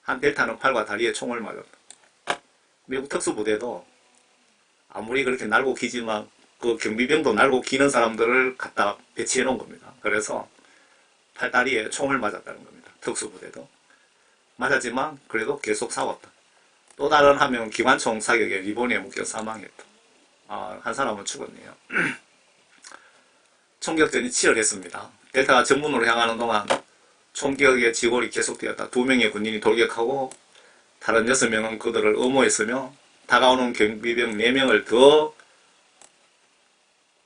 한 델타는 팔과 다리에 총을 맞았다. 미국 특수부대도 아무리 그렇게 날고 기지만 그 경비병도 날고 기는 사람들을 갖다 배치해 놓은 겁니다. 그래서 팔다리에 총을 맞았다는 겁니다. 특수부대도. 맞았지만 그래도 계속 싸웠다. 또 다른 한 명은 기관총 사격에 리본에 묶여 사망했다. 한 사람은 죽었네요. 총격전이 치열했습니다. 델타가 정문으로 향하는 동안 총격의 지골이 계속되었다. 2명의 군인이 돌격하고 다른 6명은 그들을 엄호했으며 다가오는 경비병 4명을 더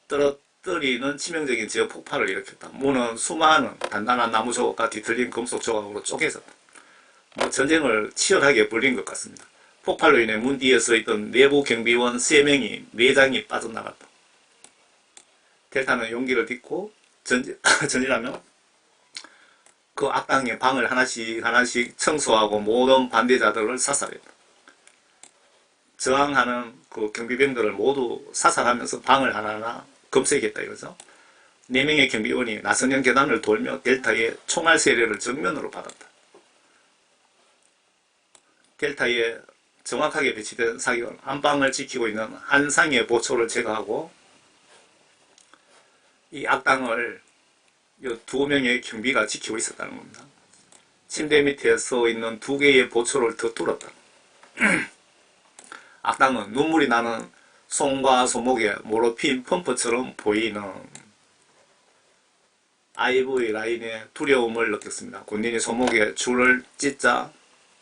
떨어뜨리는 치명적인 지역 폭발을 일으켰다. 문은 수많은 단단한 나무 조각과 뒤틀린 금속 조각으로 쪼개졌다. 전쟁을 치열하게 벌린 것 같습니다. 폭발로 인해 문 뒤에 서있던 내부 경비원 3명이 내장이 빠져나갔다. 델타는 용기를 딛고 전진하며 그 악당의 방을 하나씩 청소하고 모든 반대자들을 사살했다. 저항하는 그 경비병들을 모두 사살하면서 방을 하나하나 검색했다 이거죠. 4명의 경비원이 나선형 계단을 돌며 델타의 총알 세례를 정면으로 받았다. 델타에 정확하게 배치된 사격은 한 방을 지키고 있는 한 상의 보초를 제거하고 이 악당을 2명의 경비가 지키고 있었다는 겁니다. 침대 밑에 서 있는 2개의 보초를 더 뚫었다. 악당은 눈물이 나는 손과 손목에 모로핀 펌프처럼 보이는 IV 라인에 두려움을 느꼈습니다. 군인이 손목에 줄을 찢자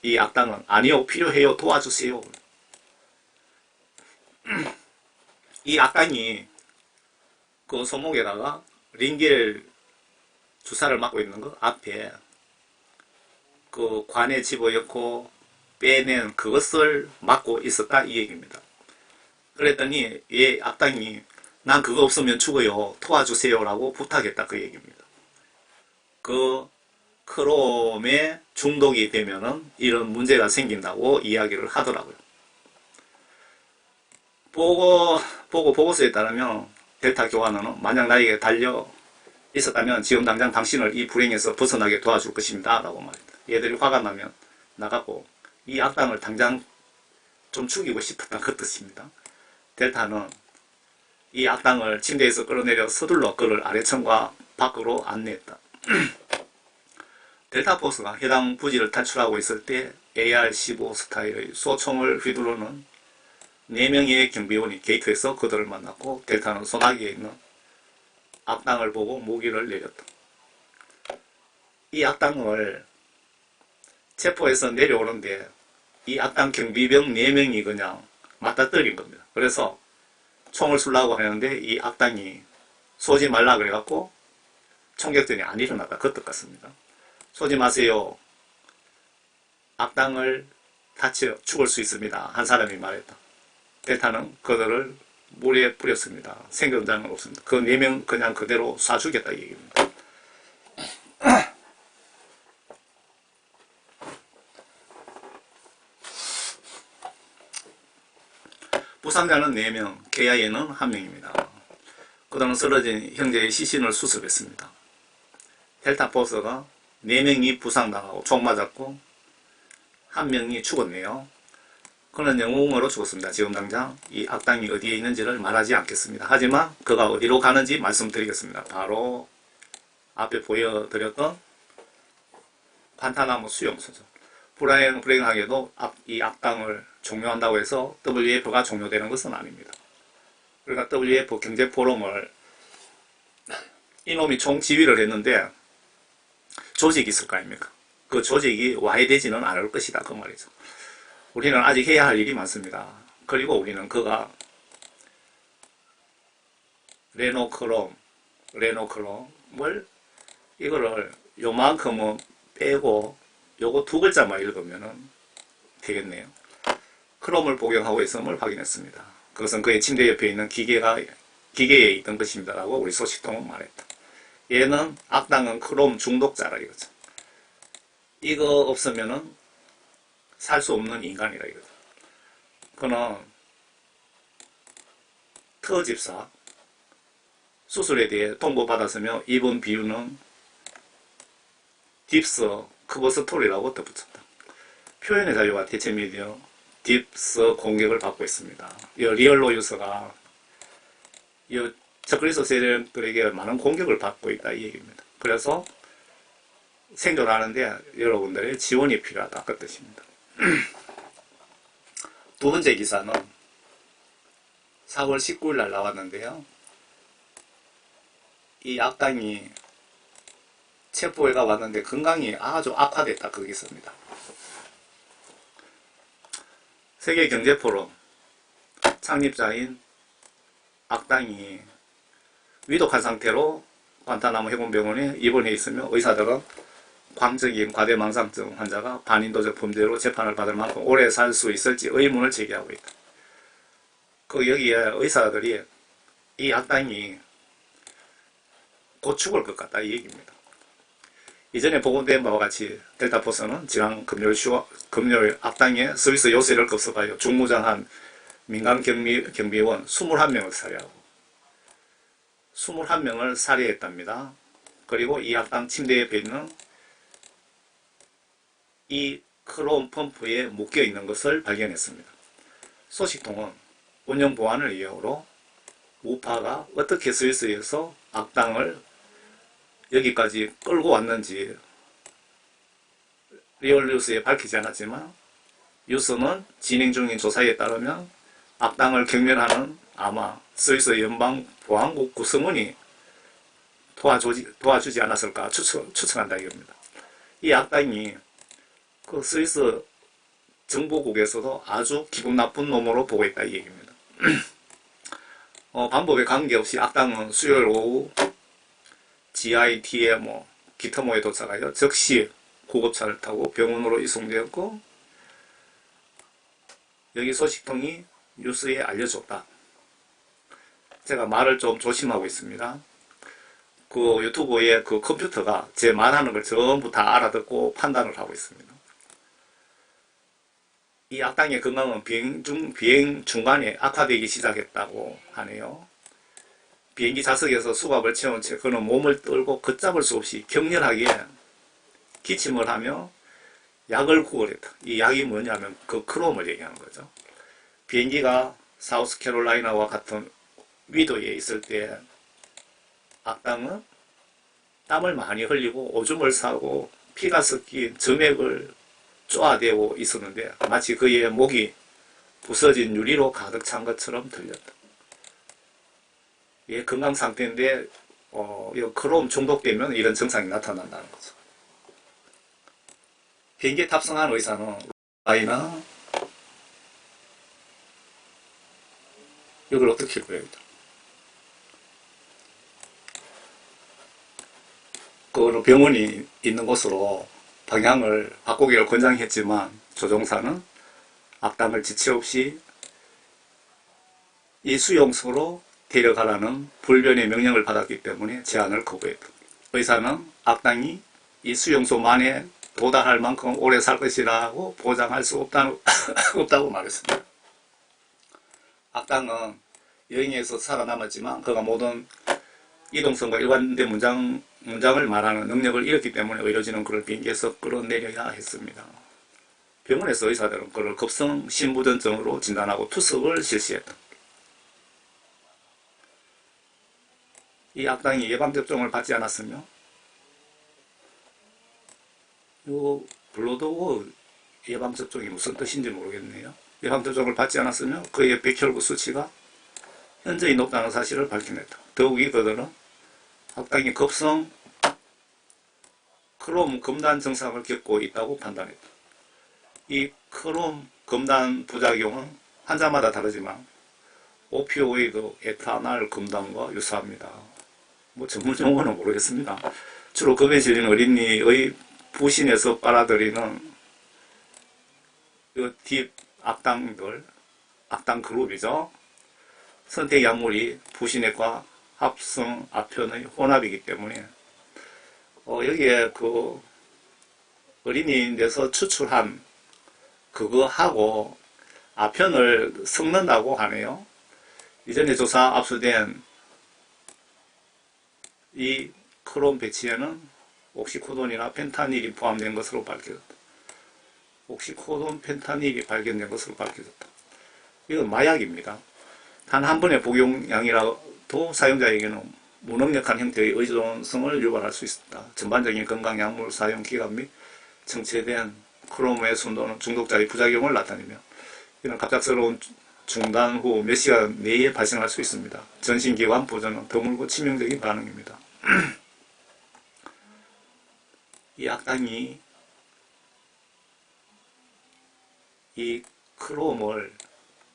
이 악당은 아니요 필요해요 도와주세요. 이 악당이 그 손목에다가 링겔 주사를 맞고 있는 거 앞에 그 관에 집어넣고 빼낸 그것을 맞고 있었다 이 얘기입니다. 그랬더니 이 악당이 난 그거 없으면 죽어요 도와주세요 라고 부탁했다 그 얘기입니다. 그 크롬에 중독이 되면은 이런 문제가 생긴다고 이야기를 하더라고요. 보고서에 따르면 델타 교환원은 만약 나에게 달려 있었다면 지금 당장 당신을 이 불행에서 벗어나게 도와줄 것입니다. 라고 말합니다. 얘들이 화가 나면 나가고 이 악당을 당장 좀 죽이고 싶었다는 그 뜻입니다. 델타는 이 악당을 침대에서 끌어내려 서둘러 그를 아래층과 밖으로 안내했다. 델타 포스가 해당 부지를 탈출하고 있을 때 AR-15 스타일의 소총을 휘두르는 4명의 경비원이 게이트에서 그들을 만났고 델타는 소나기에 있는 악당을 보고 무기를 내렸다. 이 악당을 체포해서 내려오는데 이 악당 경비병 4명이 그냥 맞닥뜨린 겁니다. 그래서 총을 쏘려고 하는데 이 악당이 쏘지 말라 그래갖고 총격전이 안 일어났다. 그 뜻 같습니다. 쏘지 마세요. 악당을 다쳐 죽을 수 있습니다. 한 사람이 말했다. 델타는 그들을 물에 뿌렸습니다. 생존자는 없습니다. 그 4명 그냥 그대로 쏴 죽였다 이 얘기입니다. 부상자는 4명, KIA는 1명입니다. 그들은 쓰러진 형제의 시신을 수습했습니다. 델타 포스가 4명이 부상당하고 총 맞았고 1명이 죽었네요. 그는 영웅으로 죽었습니다. 지금 당장 이 악당이 어디에 있는지를 말하지 않겠습니다. 하지만 그가 어디로 가는지 말씀드리겠습니다. 바로 앞에 보여드렸던 관타나무 수용소죠. 불행하게도 이 악당을 종료한다고 해서 WF가 종료되는 것은 아닙니다. 그러니까 WF 경제포럼을 이놈이 총지휘를 했는데 조직이 있을 거 아닙니까? 그 조직이 와해되지는 않을 것이다 그 말이죠. 우리는 아직 해야 할 일이 많습니다. 그리고 우리는 그가 레노크롬을 이거를 요만큼은 빼고 요거 2글자만 읽으면은 되겠네요. 크롬을 복용하고 있음을 확인했습니다. 그것은 그의 침대 옆에 있는 기계에 있던 것입니다. 라고 우리 소식통은 말했다. 얘는 악당은 크롬 중독자라 이거죠. 이거 없으면은 살 수 없는 인간이라 이거죠. 그는 터집사 수술에 대해 통보받았으며 입은 비유는 딥스 크버스토리라고 덧붙였다. 표현의 자유와 대체 미디어 딥스 공격을 받고 있습니다. 이 리얼로 유서가 이 저크리스 세력들에게 많은 공격을 받고 있다 이 얘기입니다. 그래서 생존하는데 여러분들의 지원이 필요하다 그 뜻입니다. 두 번째 기사는 4월 19일 날 나왔는데요. 이 악당이 체포해가 왔는데 건강이 아주 악화됐다 그 기사입니다. 세계경제포럼 창립자인 악당이 위독한 상태로 관타나무 해군병원에 입원해 있으며 의사들은 광적인 과대망상증 환자가 반인도적 범죄로 재판을 받을 만큼 오래 살 수 있을지 의문을 제기하고 있다. 여기에 의사들이 이 악당이 곧 죽을 것 같다 이 얘기입니다. 이전에 보고된 바와 같이 델타포스는 지난 금요일 악당의 스위스 요새를 급습하여 중무장한 민간 경비원 21명을 살해하고 21명을 살해했답니다. 그리고 이 악당 침대 옆에 있는 이 크롬 펌프에 묶여 있는 것을 발견했습니다. 소식통은 운영 보안을 이유로 우파가 어떻게 스위스에서 악당을 여기까지 끌고 왔는지 리얼뉴스에 밝히지 않았지만 뉴스는 진행 중인 조사에 따르면 악당을 경멸하는 아마 스위스 연방보안국 구성원이 도와주지 않았을까 추측한다 이겁니다. 이 악당이 그 스위스 정보국에서도 아주 기분 나쁜 놈으로 보고 있다 이 얘기입니다. 방법에 관계없이 악당은 수요일 오후 GITMO 기터모에 도착하여 즉시 구급차를 타고 병원으로 이송되었고 여기 소식통이 뉴스에 알려줬다. 제가 말을 좀 조심하고 있습니다. 그 유튜브의 그 컴퓨터가 제 말하는 걸 전부 다 알아듣고 판단을 하고 있습니다. 이 악당의 건강은 비행 중간에 악화되기 시작했다고 하네요. 비행기 좌석에서 수갑을 채운 채 그는 몸을 떨고 걷잡을 수 없이 격렬하게 기침을 하며 약을 구걸했다. 이 약이 뭐냐면 그 크롬을 얘기하는 거죠. 비행기가 사우스캐롤라이나와 같은 위도에 있을 때 악당은 땀을 많이 흘리고 오줌을 싸고 피가 섞인 점액을 쪼아대고 있었는데 마치 그의 목이 부서진 유리로 가득 찬 것처럼 들렸다. 이게 건강 상태인데 크롬 중독되면 이런 증상이 나타난다는 거죠. 비행기에 탑승한 의사는 아이나 이걸 어떻게 구해야 돼? 그 병원이 있는 곳으로 방향을 바꾸기를 권장했지만 조종사는 악당을 지체 없이 이 수용소로 데려가라는 불변의 명령을 받았기 때문에 제안을 거부했다. 의사는 악당이 이 수용소만에 도달할 만큼 오래 살 것이라고 보장할 수 없다고 말했습니다. 악당은 여행에서 살아남았지만 그가 모든 이동성과 일관된 문장을 말하는 능력을 잃었기 때문에 의료진은 그를 비행기에서 끌어내려야 했습니다. 병원에서 의사들은 그를 급성 심부전증으로 진단하고 투석을 실시했다. 이 악당이 예방접종을 받지 않았으며 이 블러드워 예방접종이 무슨 뜻인지 모르겠네요. 예방접종을 받지 않았으며 그의 백혈구 수치가 현저히 높다는 사실을 밝혀냈다. 더욱이 그들은 악당이 급성 크롬 검단 증상을 겪고 있다고 판단했다. 이 크롬 검단 부작용은 환자마다 다르지만 오피오이드 에탄올 검단과 유사합니다. 뭐 전문 용어는 모르겠습니다. 주로 검에 질린 어린이의 부신에서 빨아들이는 딥 악당들, 악당 그룹이죠. 선택 약물이 부신액과 합성 아편의 혼합이기 때문에 여기에 그 어린이인데서 추출한 그거하고 아편을 섞는다고 하네요. 이전에 조사 압수된 이 크롬 배치에는 옥시코돈이나 펜타닐이 포함된 것으로 밝혀졌다. 옥시코돈, 펜타닐이 발견된 것으로 밝혀졌다. 이건 마약입니다. 단 한 번의 복용량이라도 사용자에게는 무능력한 형태의 의존성을 유발할 수 있다. 전반적인 건강약물 사용 기간 및 정체된 크롬의 순도는 중독자의 부작용을 나타내며 이는 갑작스러운 중단 후 몇 시간 내에 발생할 수 있습니다. 전신기관 부전은 드물고 치명적인 반응입니다. 이 악당이 이 크롬을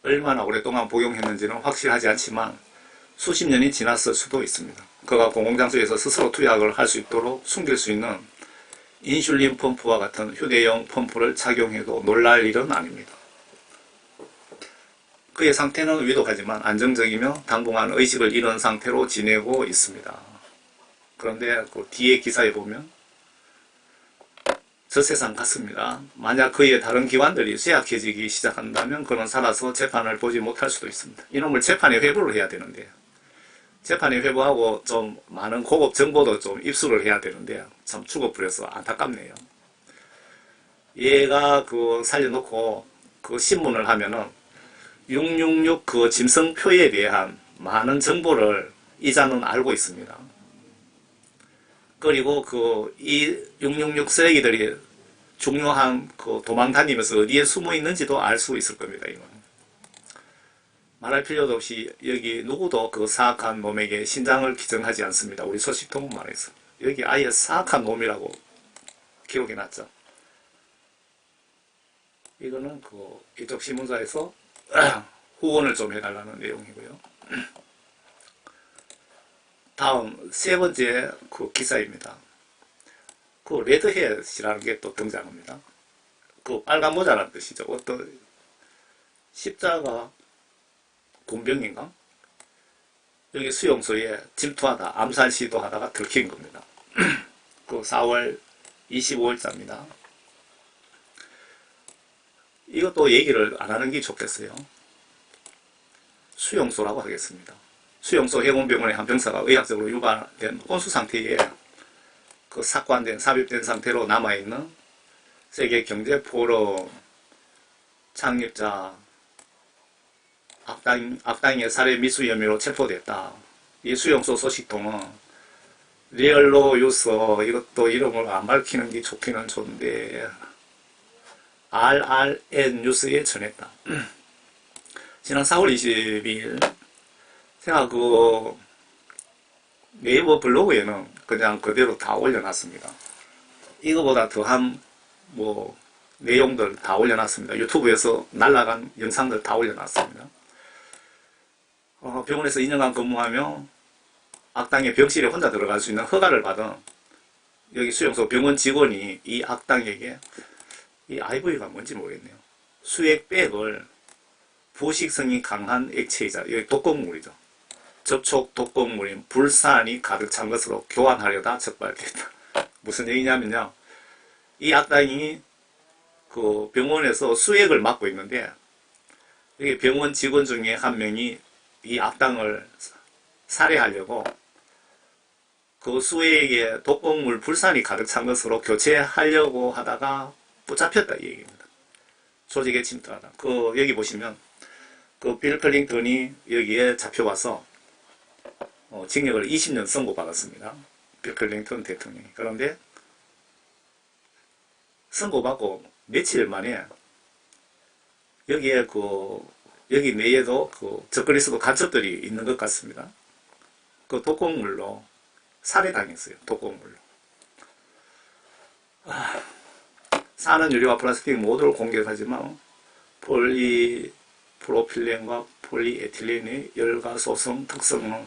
얼마나 오랫동안 복용했는지는 확실하지 않지만 수십 년이 지났을 수도 있습니다. 그가 공공장소에서 스스로 투약을 할 수 있도록 숨길 수 있는 인슐린 펌프와 같은 휴대용 펌프를 착용해도 놀랄 일은 아닙니다. 그의 상태는 위독하지만 안정적이며 당분간 의식을 잃은 상태로 지내고 있습니다. 그런데 그 뒤에 기사에 보면 저 세상 같습니다. 만약 그의 다른 기관들이 쇠약해지기 시작한다면 그는 살아서 재판을 보지 못할 수도 있습니다. 이놈을 재판에 회부를 해야 되는데 재판에 회부하고 좀 많은 고급 정보도 좀 입수를 해야 되는데 참 죽어버려서 안타깝네요. 얘가 그 살려놓고 그 신문을 하면은 666 그 짐승표에 대한 많은 정보를 이자는 알고 있습니다. 그리고 그 이 666 쓰레기들이 중요한 그 도망 다니면서 어디에 숨어 있는지도 알 수 있을 겁니다. 이건 말할 필요도 없이 여기 누구도 그 사악한 놈에게 신장을 기증하지 않습니다. 우리 소식통문만에서 여기 아예 사악한 놈이라고 기록해놨죠. 이거는 그 이쪽 신문사에서 후원을 좀 해달라는 내용이고요. 다음 세 번째 그 기사입니다. 그 레드햇이라는 게 또 등장합니다. 그 빨간 모자라는 뜻이죠. 어떤 십자가 군병인가? 여기 수용소에 침투하다 암살 시도하다가 들킨 겁니다. 그 4월 25일자입니다. 이것도 얘기를 안 하는 게 좋겠어요. 수용소라고 하겠습니다. 수용소 해군병원의 한 병사가 의학적으로 유발된 혼수 상태에 그 삭관된 삽입된 상태로 남아있는 세계경제포럼 창립자 악당의 살해 미수 혐의로 체포됐다. 이 수용소 소식통은 리얼로 유서, 이것도 이름을 안 밝히는 게 좋기는 좋은데 RRN 뉴스에 전했다. 지난 4월 22일 제가 그 네이버 블로그에는 그냥 그대로 다 올려놨습니다. 이거보다 더한 뭐 내용들 다 올려놨습니다. 유튜브에서 날라간 영상들 다 올려놨습니다. 병원에서 2년간 근무하며 악당의 병실에 혼자 들어갈 수 있는 허가를 받은 여기 수용소 병원 직원이 이 악당에게 이 IV가 뭔지 모르겠네요. 수액백을 부식성이 강한 액체이자 여기 독극물이죠. 접촉 독극물인 불산이 가득 찬 것으로 교환하려다 적발됐다. 무슨 얘기냐면요. 이 악당이 그 병원에서 수액을 맡고 있는데 여기 병원 직원 중에 한 명이 이 악당을 살해하려고 그 수액에 독극물 불산이 가득 찬 것으로 교체하려고 하다가 붙잡혔다 이 얘기입니다. 조직에 침투하다. 그 여기 보시면 그 빌 클린턴이 여기에 잡혀와서 징역을 20년 선고받았습니다. 빌 클린턴 대통령이. 그런데 선고받고 며칠 만에 여기에 여기 내에도 적그리스도 간첩들이 있는 것 같습니다. 그 독극물로 살해당했어요. 독극물로. 산은 유리와 플라스틱 모두를 공격하지만 폴리프로필렌과 폴리에틸렌의 열과 소성 특성은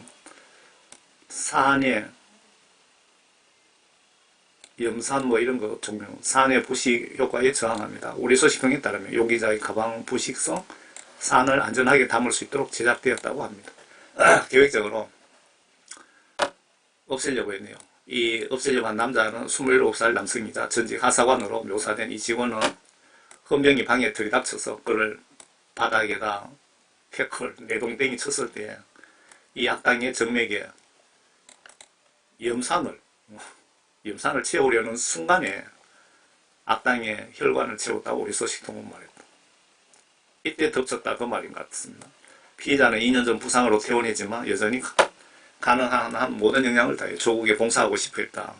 산의 염산 뭐 이런 거 종류 산의 부식 효과에 저항합니다. 우리 소식통에 따르면 용기자의 가방 부식성 산을 안전하게 담을 수 있도록 제작되었다고 합니다. 계획적으로 없애려고 했네요. 이 없애려고 한 남자는 27살 남성이자 전직 하사관으로 묘사된 이 직원은 헌병이 방에 들이닥쳐서 그를 바닥에다 태클, 내동댕이 쳤을 때 이 악당의 정맥에 염산을 채우려는 순간에 악당의 혈관을 채웠다고 우리 소식통은 말했다. 이때 덮쳤다 그 말인 것 같습니다. 피해자는 2년 전 부상으로 퇴원했지만 여전히 가능한 한 모든 역량을 다해 조국에 봉사하고 싶어 했다.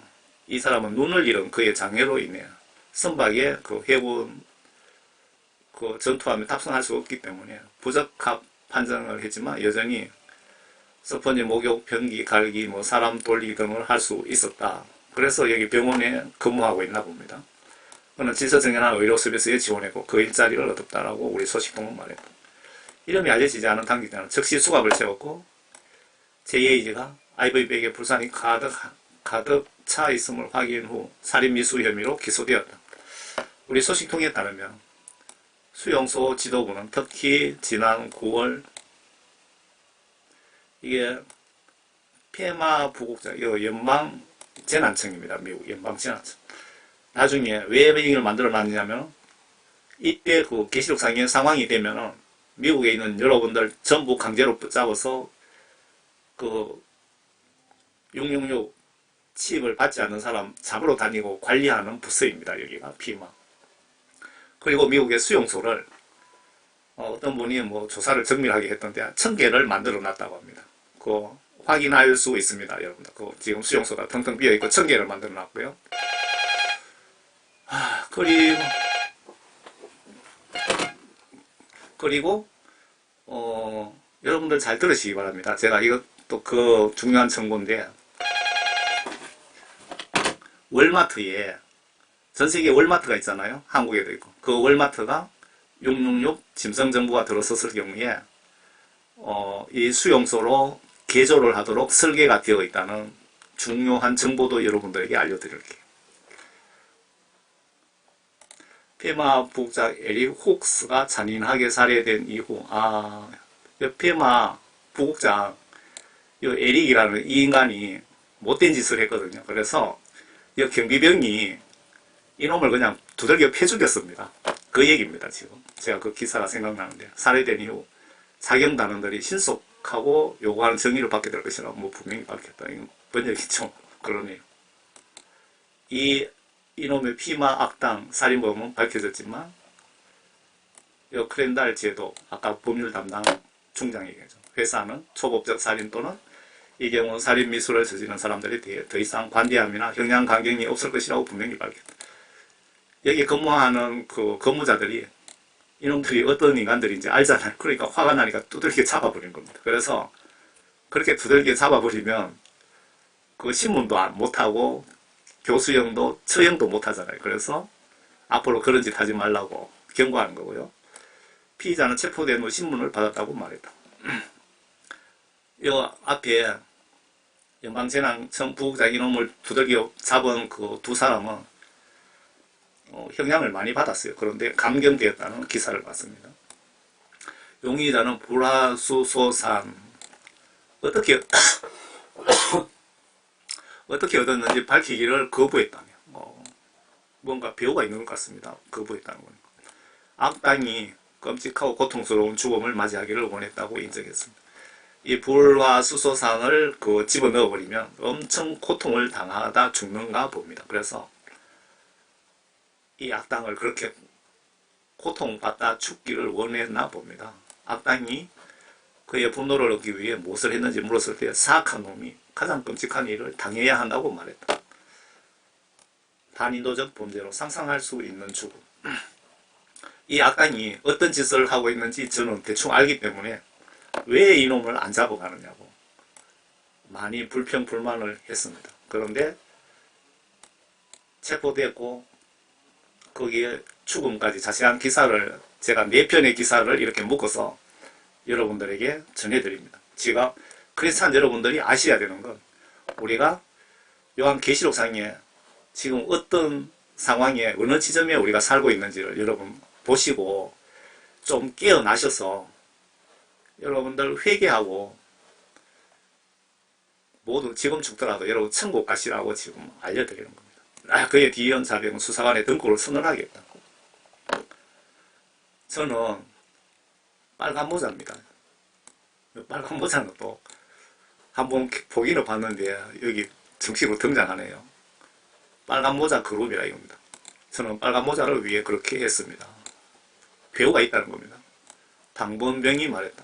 이 사람은 눈을 잃은 그의 장애로 인해 선박에 해군 전투함에 탑승할 수 없기 때문에 부적합 판정을 했지만 여전히 스펀지 목욕, 변기, 갈기, 사람 돌리기 등을 할 수 있었다. 그래서 여기 병원에 근무하고 있나 봅니다. 그는 질서정연한 의료 서비스에 지원했고 그 일자리를 얻었다라고 우리 소식통은 말했다. 이름이 알려지지 않은 당기자는 즉시 수갑을 채웠고 JAG가 IV백에 불산이 가득 차 있음을 확인 후 살인미수 혐의로 기소되었다. 우리 소식통에 따르면 수용소 지도부는 특히 지난 9월 이게 페마 부국장 연방 재난청입니다. 미국 연방 재난청. 나중에 왜 이걸 만들어 놨냐면 이때 계시록상의 상황이 되면은 미국에 있는 여러분들 전부 강제로 붙잡아서 666 칩을 받지 않는 사람 잡으러 다니고 관리하는 부서입니다. 여기가 피마. 그리고 미국의 수용소를 어떤 분이 조사를 정밀하게 했던데 1000개를 만들어 놨다고 합니다. 확인할 수 있습니다. 여러분들. 지금 수용소가 텅텅 비어있고 1000개를 만들어 놨고요. 그리고 여러분들 잘 들으시기 바랍니다. 제가 이것도 중요한 정보인데 월마트에 전세계 월마트가 있잖아요. 한국에도 있고 그 월마트가 666 짐승정보가 들어섰을 경우에 이 수용소로 개조를 하도록 설계가 되어 있다는 중요한 정보도 여러분들에게 알려드릴게요. 페마 부국장 에릭 혹스가 잔인하게 살해된 이후 페마 부국장 이 에릭이라는 이 인간이 못된 짓을 했거든요. 그래서 이 경비병이 이놈을 그냥 두들겨 패 죽였습니다. 그 얘기입니다. 지금 제가 그 기사가 생각나는데, 살해된 이후 사경단원들이 신속하고 요구하는 정의를 받게 될 것이라고 뭐 분명히 밝혔다. 이건 번역이 좀 그러네요. 이놈의 피마 악당 살인범은 밝혀졌지만 이 크렌달 제도, 아까 법률 담당 중장이겠죠. 회사는 초법적 살인 또는 이 경우 살인 미수를 저지른 사람들에 대해 더 이상 관대함이나 형량 강경이 없을 것이라고 분명히 밝혔다. 여기 근무하는 그 근무자들이 이놈들이 어떤 인간들인지 알잖아요. 그러니까 화가 나니까 두들겨 잡아버린 겁니다. 그래서 그렇게 두들겨 잡아버리면 그 신문도 못하고 교수형도 처형도 못하잖아요. 그래서 앞으로 그런 짓 하지 말라고 경고하는 거고요. 피의자는 체포된 후 신문을 받았다고 말했다. 요 앞에 연방재난청 부국장 이놈을 두들겨 잡은 그 두 사람은 형량을 많이 받았어요. 그런데 감경되었다는 기사를 봤습니다. 용의자는 불화수소산 어떻게 얻었는지 밝히기를 거부했다며, 뭔가 배우가 있는 것 같습니다. 거부했다는 건. 악당이 끔찍하고 고통스러운 죽음을 맞이하기를 원했다고 인정했습니다. 이 불화수소산을 집어넣어 버리면 엄청 고통을 당하다 죽는가 봅니다. 그래서 이 악당을 그렇게 고통받다 죽기를 원했나 봅니다. 악당이 그의 분노를 얻기 위해 무엇을 했는지 물었을 때 사악한 놈이 가장 끔찍한 일을 당해야 한다고 말했다. 반인도적 범죄로 상상할 수 있는 죽음. 이 악당이 어떤 짓을 하고 있는지 저는 대충 알기 때문에 왜 이놈을 안 잡아가느냐고 많이 불평불만을 했습니다. 그런데 체포됐고 거기에 죽음까지 자세한 기사를 제가 4편의 기사를 이렇게 묶어서 여러분들에게 전해드립니다. 제가 크리스찬 여러분들이 아셔야 되는 건, 우리가 요한계시록상에 지금 어떤 상황에 어느 지점에 우리가 살고 있는지를 여러분 보시고 좀 깨어나셔서 여러분들 회개하고 모두 지금 죽더라도 여러분 천국 가시라고 지금 알려드리는 겁니다. 그의 디언 자병 수사관의 등골을 선언하겠다. 저는 빨간 모자입니다. 빨간 모자는 또 한번 보기는 봤는데 여기 정식으로 등장하네요. 빨간 모자 그룹이라 이겁니다. 저는 빨간 모자를 위해 그렇게 했습니다. 배우가 있다는 겁니다. 당번병이 말했다.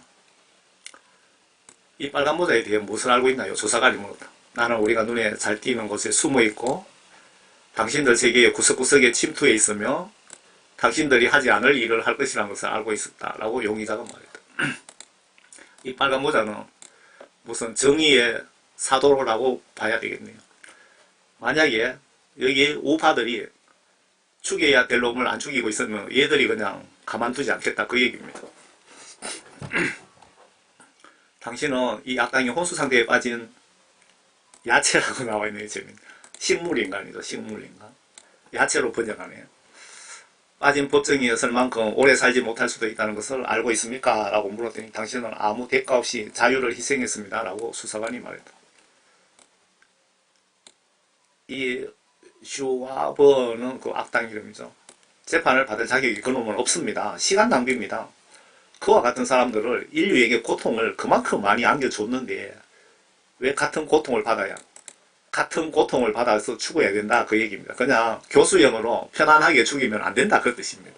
이 빨간 모자에 대해 무엇을 알고 있나요? 조사관이 물었다. 나는 우리가 눈에 잘 띄는 곳에 숨어 있고 당신들 세계의 구석구석에 침투해 있으며 당신들이 하지 않을 일을 할 것이라는 것을 알고 있었다 라고 용의자가 말했다. 이 빨간 모자는 무슨 정의의 사도라고 봐야 되겠네요. 만약에 여기 우파들이 죽여야 될 놈을 안 죽이고 있으면 얘들이 그냥 가만두지 않겠다 그 얘기입니다. 당신은 이 악당이 혼수상태에 빠진 야채라고 나와 있네요. 식물인간이죠. 식물인간. 야채로 번역하네요. 빠진 법정이었을 만큼 오래 살지 못할 수도 있다는 것을 알고 있습니까? 라고 물었더니 당신은 아무 대가 없이 자유를 희생했습니다. 라고 수사관이 말했다. 이 슈와버는 그 악당 이름이죠. 재판을 받을 자격이 그놈은 없습니다. 시간 낭비입니다. 그와 같은 사람들을 인류에게 고통을 그만큼 많이 안겨줬는데 왜 같은 고통을 받아서 죽어야 된다 그 얘기입니다. 그냥 교수형으로 편안하게 죽이면 안 된다 그 뜻입니다.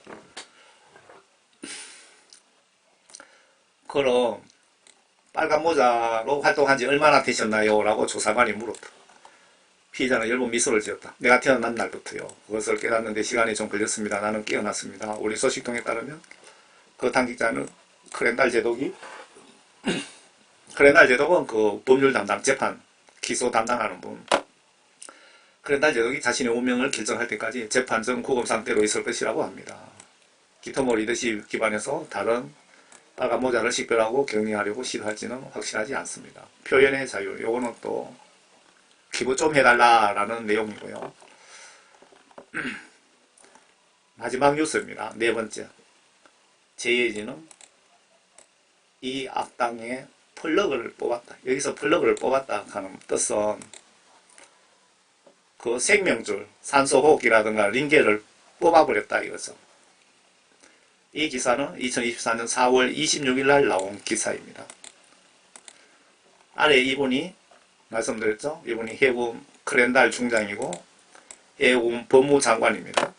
그럼 빨간 모자로 활동한 지 얼마나 되셨나요? 라고 조사관이 물었다. 피의자는 엷은 미소를 지었다. 내가 태어난 날부터요. 그것을 깨닫는데 시간이 좀 걸렸습니다. 나는 깨어났습니다. 우리 소식통에 따르면 그 당직자는 크렌달 제독은 그 법률 담당 재판 기소 담당하는 분. 크렌달 제독이 자신의 운명을 결정할 때까지 재판 전 구금 상태로 있을 것이라고 합니다. 기토모 리더십 기반에서 다른 빨간 모자를 식별하고 격리하려고 시도할지는 확실하지 않습니다. 표현의 자유, 요거는 또 기부 좀 해달라라는 내용이고요. 마지막 뉴스입니다. 4번째. 제예진은 이 악당의 플러그를 뽑았다. 여기서 플러그를 뽑았다 하는 뜻은 그 생명줄, 산소호흡기라든가 링겔을 뽑아버렸다 이거죠. 이 기사는 2024년 4월 26일 날 나온 기사입니다. 아래 이분이 말씀드렸죠. 이분이 해군 크랜달 중장이고 해군 법무장관입니다.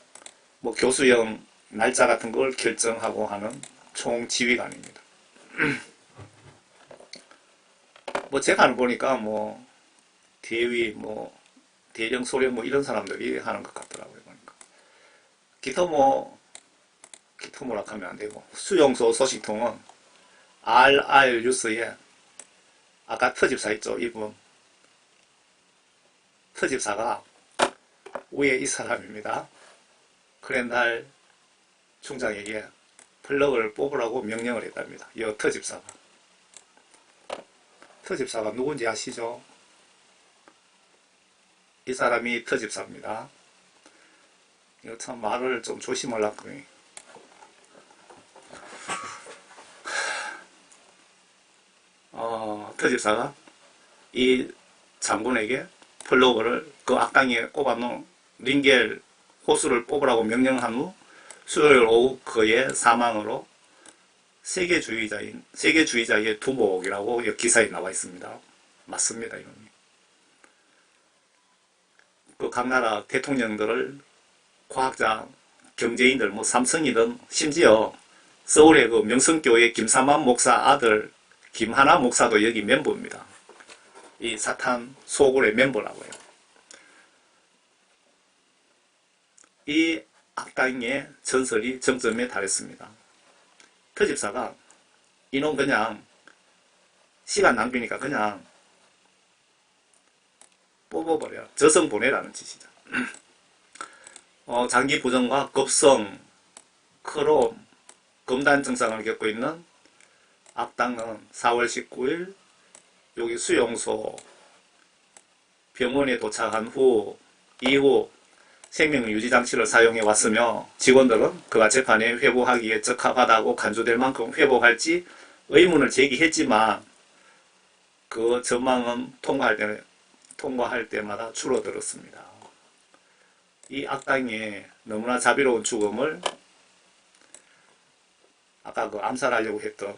뭐 교수형 날짜 같은 걸 결정하고 하는 총지휘관입니다. 뭐 제가 보니까 뭐 대위 뭐 대령 소령 뭐 이런 사람들이 하는 것 같더라고요. 보니까 기토모라 하면 안 되고 수용소 소식통은 RR 뉴스에 아까特집사 있죠. 이분特집사가 위에 이 사람입니다. 크랜달 중장에게 플러그를 뽑으라고 명령을 했답니다. 이特집사가 누군지 아시죠? 이 사람이 특집사입니다. 이거 참 말을 좀 조심하려고. 특집사가 이 장군에게 플러그를 그 악당에 꼽아놓은 링겔 호수를 뽑으라고 명령한 후 수요일 오후 그의 사망으로 세계주의자의 두목이라고 기사에 나와 있습니다. 맞습니다. 이놈이. 그 각 나라 대통령들을 과학자, 경제인들, 뭐 삼성이든 심지어 서울의 그 명성교회 김삼환 목사 아들 김하나 목사도 여기 멤버입니다. 이 사탄 소굴의 멤버라고요. 이 악당의 전설이 정점에 달했습니다. 특집사가 이놈 그냥 시간 낭비니까 그냥 뽑아버려. 저승 보내라는 짓이죠. 장기 부정과 급성, 크롬, 검단 증상을 겪고 있는 악당은 4월 19일 여기 수용소 병원에 도착한 이후 생명유지장치를 사용해 왔으며 직원들은 그가 재판에 회부하기에 적합하다고 간주될 만큼 회복할지 의문을 제기했지만 그 전망은 통과할 때마다 줄어들었습니다. 이 악당의 너무나 자비로운 죽음을 아까 그 암살하려고 했던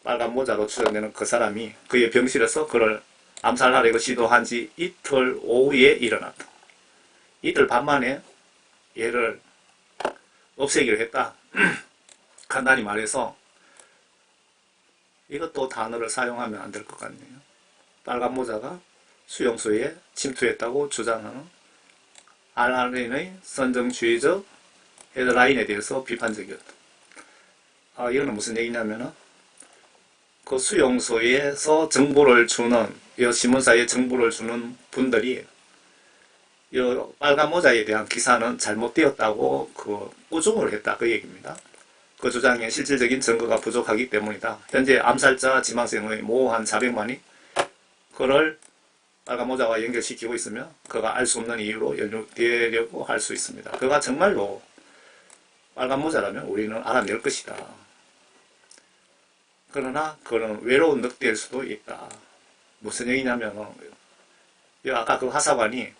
빨간 모자로 추정되는 그 사람이 그의 병실에서 그를 암살하려고 시도한 지 이틀 오후에 일어났다. 이틀 반 만에 얘를 없애기로 했다. 간단히 말해서 이것도 단어를 사용하면 안 될 것 같네요. 빨간 모자가 수용소에 침투했다고 주장하는 RRN의 선정주의적 헤드라인에 대해서 비판적이었다. 이거는 무슨 얘기냐면은 그 수용소에서 정보를 주는 이 신문사에 정보를 주는 분들이 이 빨간 모자에 대한 기사는 잘못되었다고 꾸중을 했다 그 얘기입니다. 그 주장에 실질적인 증거가 부족하기 때문이다. 현재 암살자 지망생의 모호한 자백만이 그를 빨간 모자와 연결시키고 있으며 그가 알 수 없는 이유로 연루되려고 할 수 있습니다. 그가 정말로 빨간 모자라면 우리는 알아낼 것이다. 그러나 그는 외로운 늑대일 수도 있다. 무슨 얘기냐면 아까 그 하사관이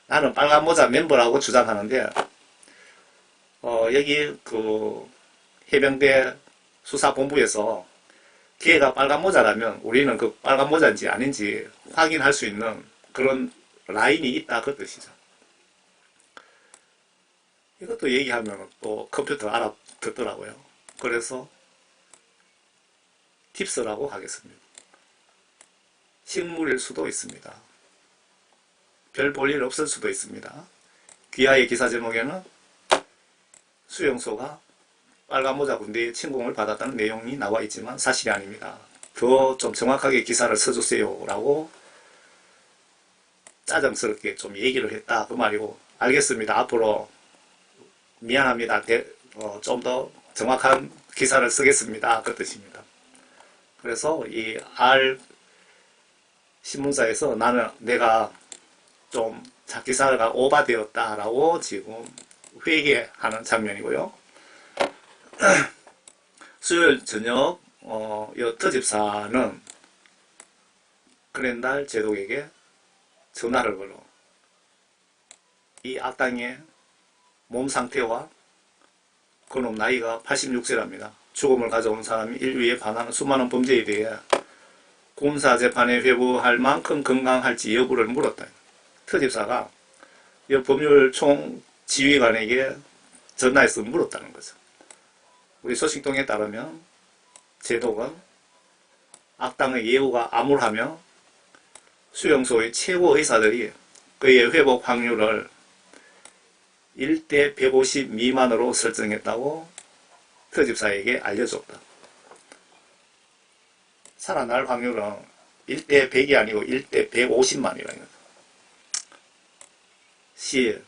나는 빨간 모자 멤버라고 주장하는데 여기 그 해병대 수사본부에서 걔가 빨간 모자라면 우리는 그 빨간 모자인지 아닌지 확인할 수 있는 그런 라인이 있다 그 뜻이죠. 이것도 얘기하면 또 컴퓨터 알아듣더라고요. 그래서 팁스라고 하겠습니다. 식물일 수도 있습니다. 별 볼 일 없을 수도 있습니다. 귀하의 기사 제목에는 수용소가 빨간 모자 군대의 침공을 받았다는 내용이 나와 있지만 사실이 아닙니다. 더 좀 정확하게 기사를 써주세요 라고 짜증스럽게 좀 얘기를 했다 그 말이고, 알겠습니다. 앞으로 미안합니다. 좀 더 정확한 기사를 쓰겠습니다 그 뜻입니다. 그래서 이 R 신문사에서 내가 좀 기사가 오바되었다 라고 지금 회개하는 장면이고요. 수요일 저녁 이 특집사는 그랜달 제독에게 전화를 걸어 이 악당의 몸 상태와 그놈 나이가 86세랍니다. 죽음을 가져온 사람이 인류에 반하는 수많은 범죄에 대해 군사재판에 회부할 만큼 건강할지 여부를 물었다. 터집사가 이 법률총 지휘관에게 전화해서 물었다는 거죠. 우리 소식통에 따르면 제독은 악당의 예우가 암울하며 수용소의 최고 의사들이 그의 회복 확률을 1대 150 미만으로 설정했다고 터집사에게 알려줬다. 살아날 확률은 1대 100이 아니고 1대 150만이라는 거죠. 시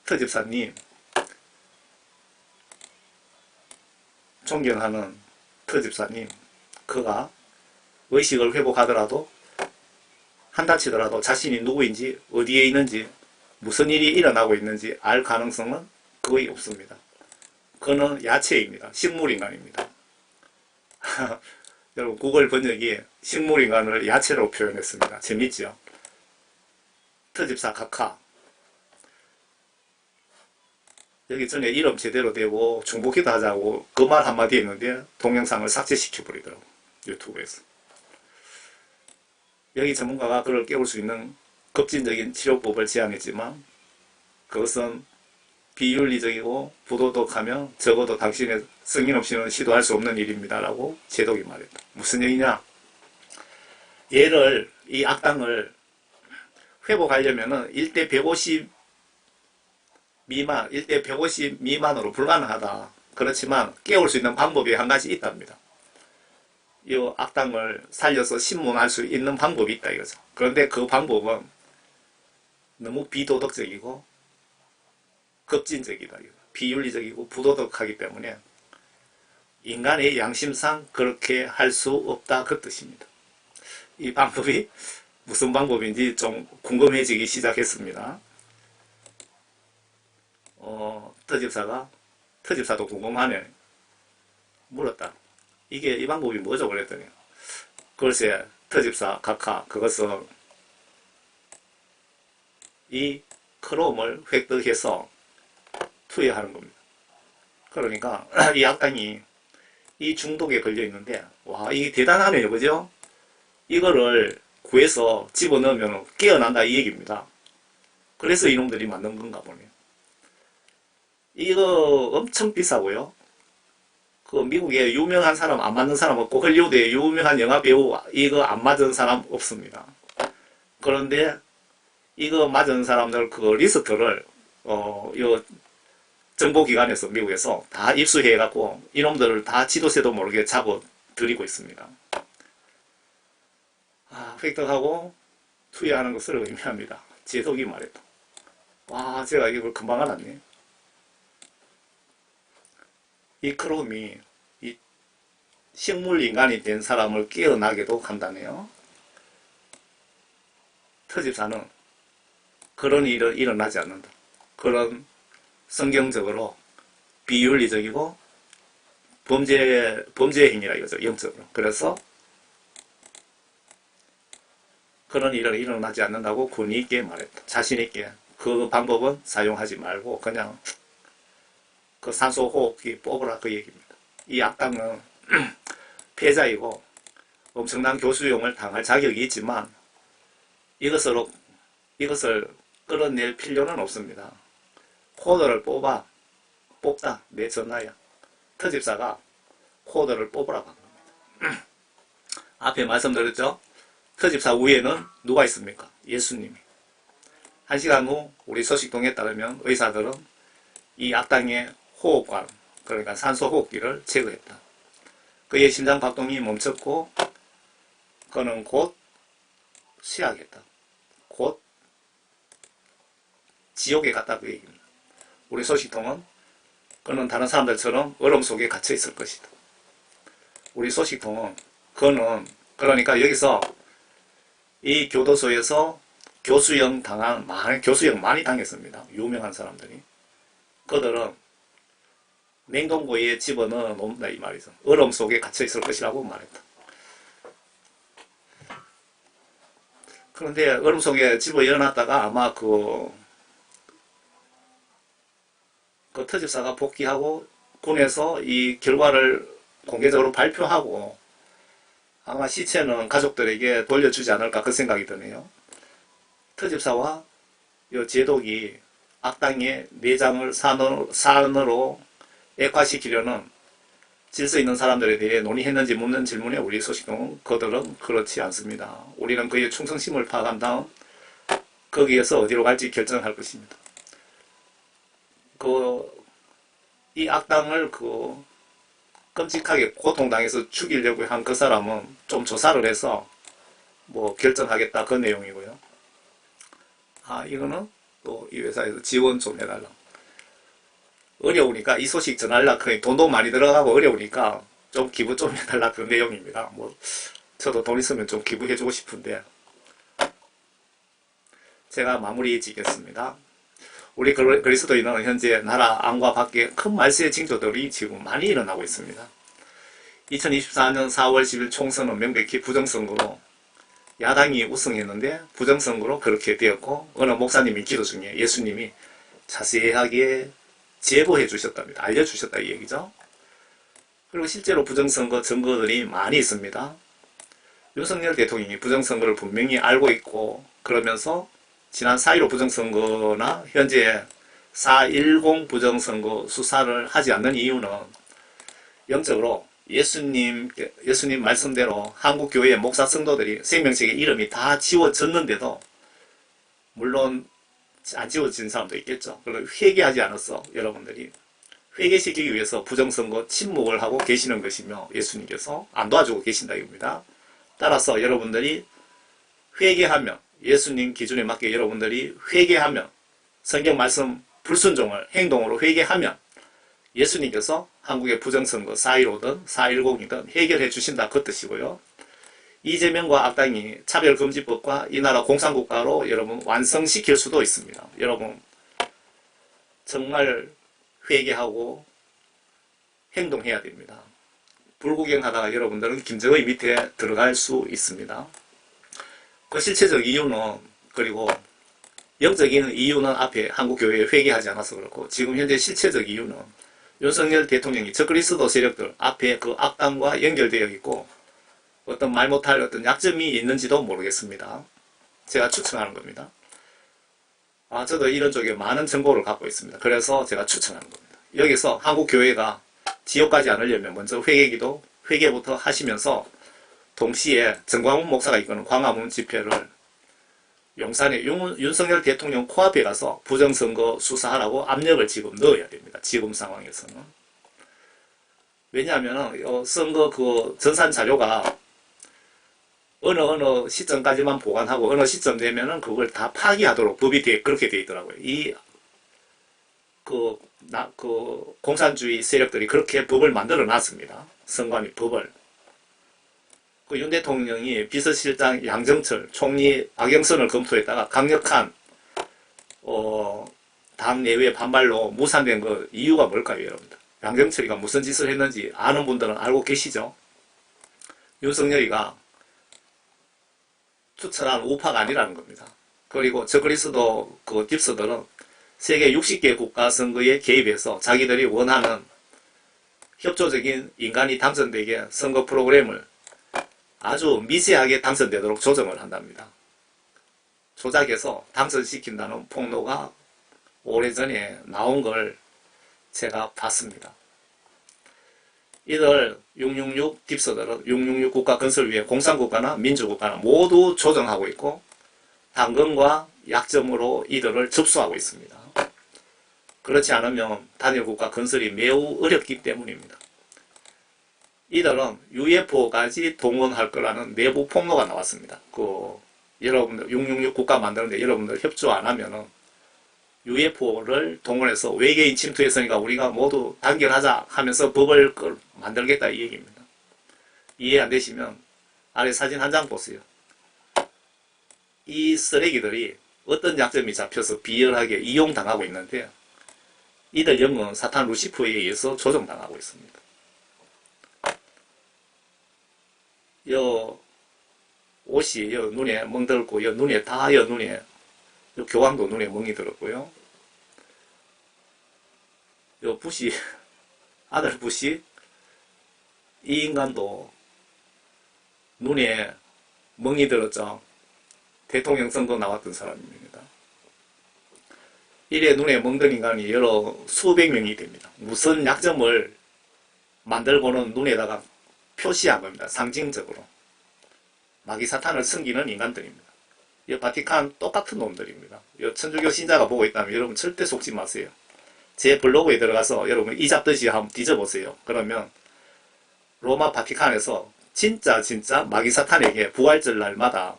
터집사님, 존경하는 터집사님, 그가 의식을 회복하더라도 한다치더라도 자신이 누구인지 어디에 있는지 무슨 일이 일어나고 있는지 알 가능성은 거의 없습니다. 그는 야채입니다. 식물인간입니다. 여러분 구글 번역이 식물인간을 야채로 표현했습니다. 재밌죠? 터집사 각하 여기 전에 이름 제대로 되고 중복기도 하자고 그 말 한마디 했는데 동영상을 삭제시켜버리더라고 유튜브에서. 여기 전문가가 그를 깨울 수 있는 급진적인 치료법을 제안했지만 그것은 비윤리적이고 부도덕하며 적어도 당신의 승인 없이는 시도할 수 없는 일입니다 라고 제독이 말했다. 무슨 얘기냐, 얘를 이 악당을 회복하려면은 1대 150 미만, 1대 150 미만으로 불가능하다. 그렇지만 깨울 수 있는 방법이 한 가지 있답니다. 이 악당을 살려서 신문할 수 있는 방법이 있다 이거죠. 그런데 그 방법은 너무 비도덕적이고 급진적이다. 비윤리적이고 부도덕하기 때문에 인간의 양심상 그렇게 할 수 없다 그 뜻입니다. 이 방법이 무슨 방법인지 좀 궁금해지기 시작했습니다. 터집사도 궁금하네. 물었다. 이 방법이 뭐죠? 그랬더니 글쎄 터집사 각하 그것은 이 크롬을 획득해서 투여하는 겁니다. 그러니까 이 악당이 이 중독에 걸려 있는데 와 이게 대단하네요. 그죠? 이거를 구해서 집어넣으면 깨어난다 이 얘기입니다. 그래서 이놈들이 만든 건가 보네요. 이거 엄청 비싸고요. 그 미국에 유명한 사람 안 맞는 사람 없고 헐리우드에 유명한 영화 배우 이거 안 맞은 사람 없습니다. 그런데 이거 맞은 사람들 그 리스트를 요 정보기관에서 미국에서 다 입수해 갖고 이놈들을 다 지도세도 모르게 잡아 들이고 있습니다. 획득하고 투여하는 것을 의미합니다. 제독이 말했다. 와 제가 이걸 금방 알았네. 이 크롬이 이 식물인간이 된 사람을 깨어나게도 한다네요. 터집사는 그런 일은 일어나지 않는다. 그런 성경적으로 비윤리적이고 범죄 행위라 이거죠. 영적으로. 그래서 그런 일은 일어나지 않는다고 권위 있게 말했다. 자신 있게. 그 방법은 사용하지 말고 그냥 그 산소 호흡기 뽑으라 그 얘기입니다. 이 악당은 패자이고 엄청난 교수용을 당할 자격이 있지만 이것을 끌어낼 필요는 없습니다. 코드를 뽑다 내 전화야. 터집사가 코드를 뽑으라고 한 겁니다. 앞에 말씀드렸죠? 터집사 위에는 누가 있습니까? 예수님이. 1시간 후 우리 소식통에 따르면 의사들은 이 악당의 호흡관, 그러니까 산소 호흡기를 제거했다. 그의 심장 박동이 멈췄고 그는 곧 쉬하겠다. 곧 지옥에 갔다 그 얘기입니다. 우리 소식통은 그는 다른 사람들처럼 얼음 속에 갇혀 있을 것이다. 우리 소식통은 그는 그러니까 여기서 이 교도소에서 교수형 많이 당했습니다. 유명한 사람들이. 그들은 냉동고에 집어넣어 놓는다 이 말이죠. 얼음 속에 갇혀 있을 것이라고 말했다. 그런데 얼음 속에 집어 열어놨다가 아마 그 터집사가 복귀하고 군에서 이 결과를 공개적으로 발표하고 아마 시체는 가족들에게 돌려주지 않을까 그 생각이 드네요. 터집사와 이 제독이 악당의 내장을 산으로 액화시키려는 질서 있는 사람들에 대해 논의했는지 묻는 질문에 우리 소식통은 그들은 그렇지 않습니다. 우리는 그의 충성심을 파악한 다음 거기에서 어디로 갈지 결정할 것입니다. 이 악당을 끔찍하게 고통당해서 죽이려고 한 그 사람은 좀 조사를 해서 뭐 결정하겠다 그 내용이고요. 이거는 또 이 회사에서 지원 좀 해달라. 어려우니까 이 소식 전하려 돈도 많이 들어가고 어려우니까 좀 기부 좀 해달라 그 내용입니다. 뭐 저도 돈 있으면 좀 기부해주고 싶은데 제가 마무리 짓겠습니다. 우리 그리스도인은 현재 나라 안과 밖에 큰 말세의 징조들이 지금 많이 일어나고 있습니다. 2024년 4월 10일 총선은 명백히 부정선거로 야당이 우승했는데 부정선거로 그렇게 되었고 어느 목사님이 기도 중에 예수님이 자세하게 제보해 주셨답니다. 알려주셨다 이 얘기죠. 그리고 실제로 부정선거 증거들이 많이 있습니다. 윤석열 대통령이 부정선거를 분명히 알고 있고 그러면서 지난 4.15 부정선거나 현재 4.10 부정선거 수사를 하지 않는 이유는 영적으로 예수님 말씀대로 한국교회의 목사 성도들이 생명책의 이름이 다 지워졌는데도 물론 안 지워진 사람도 있겠죠. 그리고 회개하지 않았어. 여러분들이 회개시키기 위해서 부정선거 침묵을 하고 계시는 것이며 예수님께서 안 도와주고 계신다 이겁니다. 따라서 여러분들이 회개하면 예수님 기준에 맞게 여러분들이 회개하면 성경 말씀 불순종을 행동으로 회개하면 예수님께서 한국의 부정선거 4.15든 4.10이든 해결해 주신다 그 뜻이고요. 이재명과 악당이 차별금지법과 이 나라 공산국가로 여러분 완성시킬 수도 있습니다. 여러분 정말 회개하고 행동해야 됩니다. 불구경하다가 여러분들은 김정의 밑에 들어갈 수 있습니다. 그 실체적 이유는 그리고 영적인 이유는 앞에 한국교회에 회개하지 않아서 그렇고 지금 현재 실체적 이유는 윤석열 대통령이 적그리스도 세력들 앞에 그 악당과 연결되어 있고 어떤 말 못할 어떤 약점이 있는지도 모르겠습니다. 제가 추천하는 겁니다. 저도 이런 쪽에 많은 정보를 갖고 있습니다. 그래서 제가 추천하는 겁니다. 여기서 한국교회가 지옥 가지 않으려면 먼저 회개기도 회개부터 하시면서 동시에 정광훈 목사가 이끄는 광화문 집회를 용산에 윤석열 대통령 코앞에 가서 부정선거 수사하라고 압력을 지금 넣어야 됩니다. 지금 상황에서는. 왜냐하면 선거 전산 자료가 어느 시점까지만 보관하고 어느 시점 되면은 그걸 다 파기하도록 법이 그렇게 되어 있더라고요. 공산주의 세력들이 그렇게 법을 만들어 놨습니다. 선관위 법을. 윤 대통령이 비서실장 양정철, 총리 박영선을 검토했다가 강력한 당 내외 반발로 무산된 그 이유가 뭘까요, 여러분들? 양정철이가 무슨 짓을 했는지 아는 분들은 알고 계시죠? 윤석열이가 추천한 우파가 아니라는 겁니다. 그리고 적그리스도 딥스들은 세계 60개 국가 선거에 개입해서 자기들이 원하는 협조적인 인간이 당선되게 선거 프로그램을 아주 미세하게 당선되도록 조정을 한답니다. 조작해서 당선시킨다는 폭로가 오래전에 나온 걸 제가 봤습니다. 이들 666 딥스들은 666 국가 건설 위해 공산국가나 민주국가나 모두 조정하고 있고 당근과 약점으로 이들을 접수하고 있습니다. 그렇지 않으면 단일국가 건설이 매우 어렵기 때문입니다. 이들은 UFO까지 동원할 거라는 내부 폭로가 나왔습니다. 여러분들 666 국가 만드는데 여러분들 협조 안 하면은 UFO를 동원해서 외계인 침투했으니까 우리가 모두 단결하자 하면서 법을 만들겠다 이 얘기입니다. 이해 안 되시면 아래 사진 한 장 보세요. 이 쓰레기들이 어떤 약점이 잡혀서 비열하게 이용당하고 있는데 이들 영은 사탄 루시퍼에 의해서 조종당하고 있습니다. 옷이 여 눈에 멍들었고, 여 눈에 다 여 눈에, 요 교황도 눈에 멍이 들었고요. 요 부시, 아들 부시, 이 인간도 눈에 멍이 들었죠. 대통령 선거 나왔던 사람입니다. 이래 눈에 멍든 인간이 여러 수백 명이 됩니다. 무슨 약점을 만들고는 눈에다가 표시한 겁니다. 상징적으로. 마귀사탄을 섬기는 인간들입니다. 이 바티칸 똑같은 놈들입니다. 이 천주교 신자가 보고 있다면 여러분 절대 속지 마세요. 제 블로그에 들어가서 여러분 이 잡듯이 한번 뒤져보세요. 그러면 로마 바티칸에서 진짜 마귀사탄에게 부활절 날마다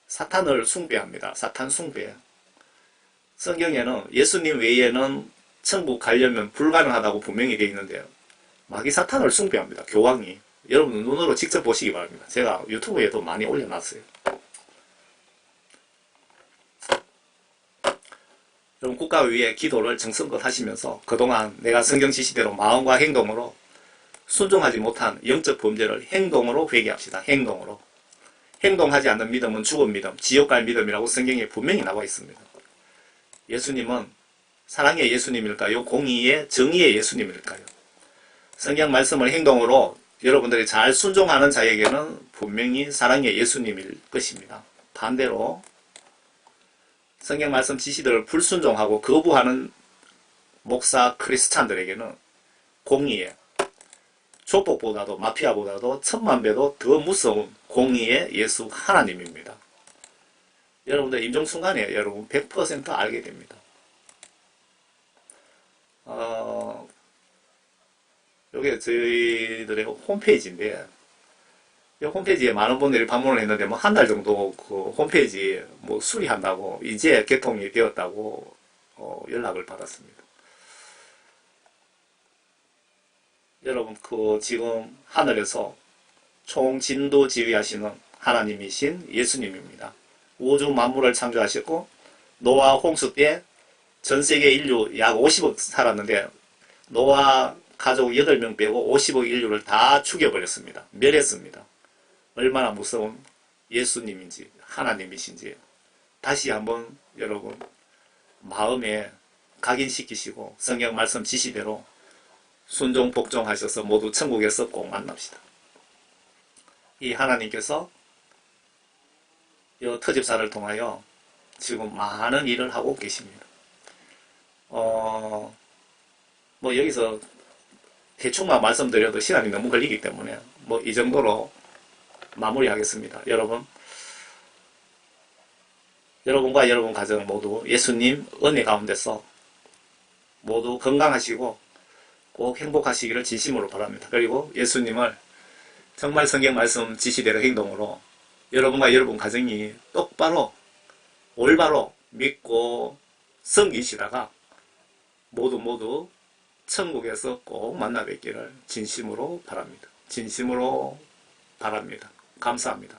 사탄을 숭배합니다. 사탄 숭배. 성경에는 예수님 외에는 천국 가려면 불가능하다고 분명히 되어 있는데요. 마귀사탄을 숭배합니다. 교황이. 여러분 눈으로 직접 보시기 바랍니다. 제가 유튜브에도 많이 올려놨어요. 여러분 국가 위에 기도를 정성껏 하시면서 그동안 내가 성경 지시대로 마음과 행동으로 순종하지 못한 영적 범죄를 행동으로 회개합시다. 행동으로. 행동하지 않는 믿음은 죽은 믿음, 지옥 갈 믿음이라고 성경에 분명히 나와 있습니다. 예수님은 사랑의 예수님일까요? 공의의 정의의 예수님일까요? 성경 말씀을 행동으로 여러분들이 잘 순종하는 자에게는 분명히 사랑의 예수님일 것입니다. 반대로 성경 말씀 지시들을 불순종하고 거부하는 목사 크리스찬들에게는 공의의 조폭보다도 마피아보다도 천만배도 더 무서운 공의의 예수 하나님입니다. 여러분들 임종순간에 여러분 100% 알게 됩니다. 이게 저희들의 홈페이지인데 이 홈페이지에 많은 분들이 방문을 했는데 뭐 한 달 정도 그 홈페이지 뭐 수리한다고 이제 개통이 되었다고 연락을 받았습니다. 여러분 그 지금 하늘에서 총진도 지휘하시는 하나님이신 예수님입니다. 우주 만물을 창조하셨고 노아 홍수 때 전세계 인류 약 50억 살았는데 노아 가족 8명 빼고 50억 인류를 다 죽여버렸습니다. 멸했습니다. 얼마나 무서운 예수님인지 하나님이신지 다시 한번 여러분 마음에 각인시키시고 성경 말씀 지시대로 순종 복종하셔서 모두 천국에서 꼭 만납시다. 이 하나님께서 이 터집사를 통하여 지금 많은 일을 하고 계십니다. 뭐 여기서 대충만 말씀드려도 시간이 너무 걸리기 때문에 뭐 이 정도로 마무리하겠습니다. 여러분과 여러분 가정 모두 예수님 은혜 가운데서 모두 건강하시고 꼭 행복하시기를 진심으로 바랍니다. 그리고 예수님을 정말 성경 말씀 지시대로 행동으로 여러분과 여러분 가정이 똑바로 올바로 믿고 섬기시다가 모두 천국에서 꼭 만나 뵙기를 진심으로 바랍니다. 진심으로 바랍니다. 감사합니다.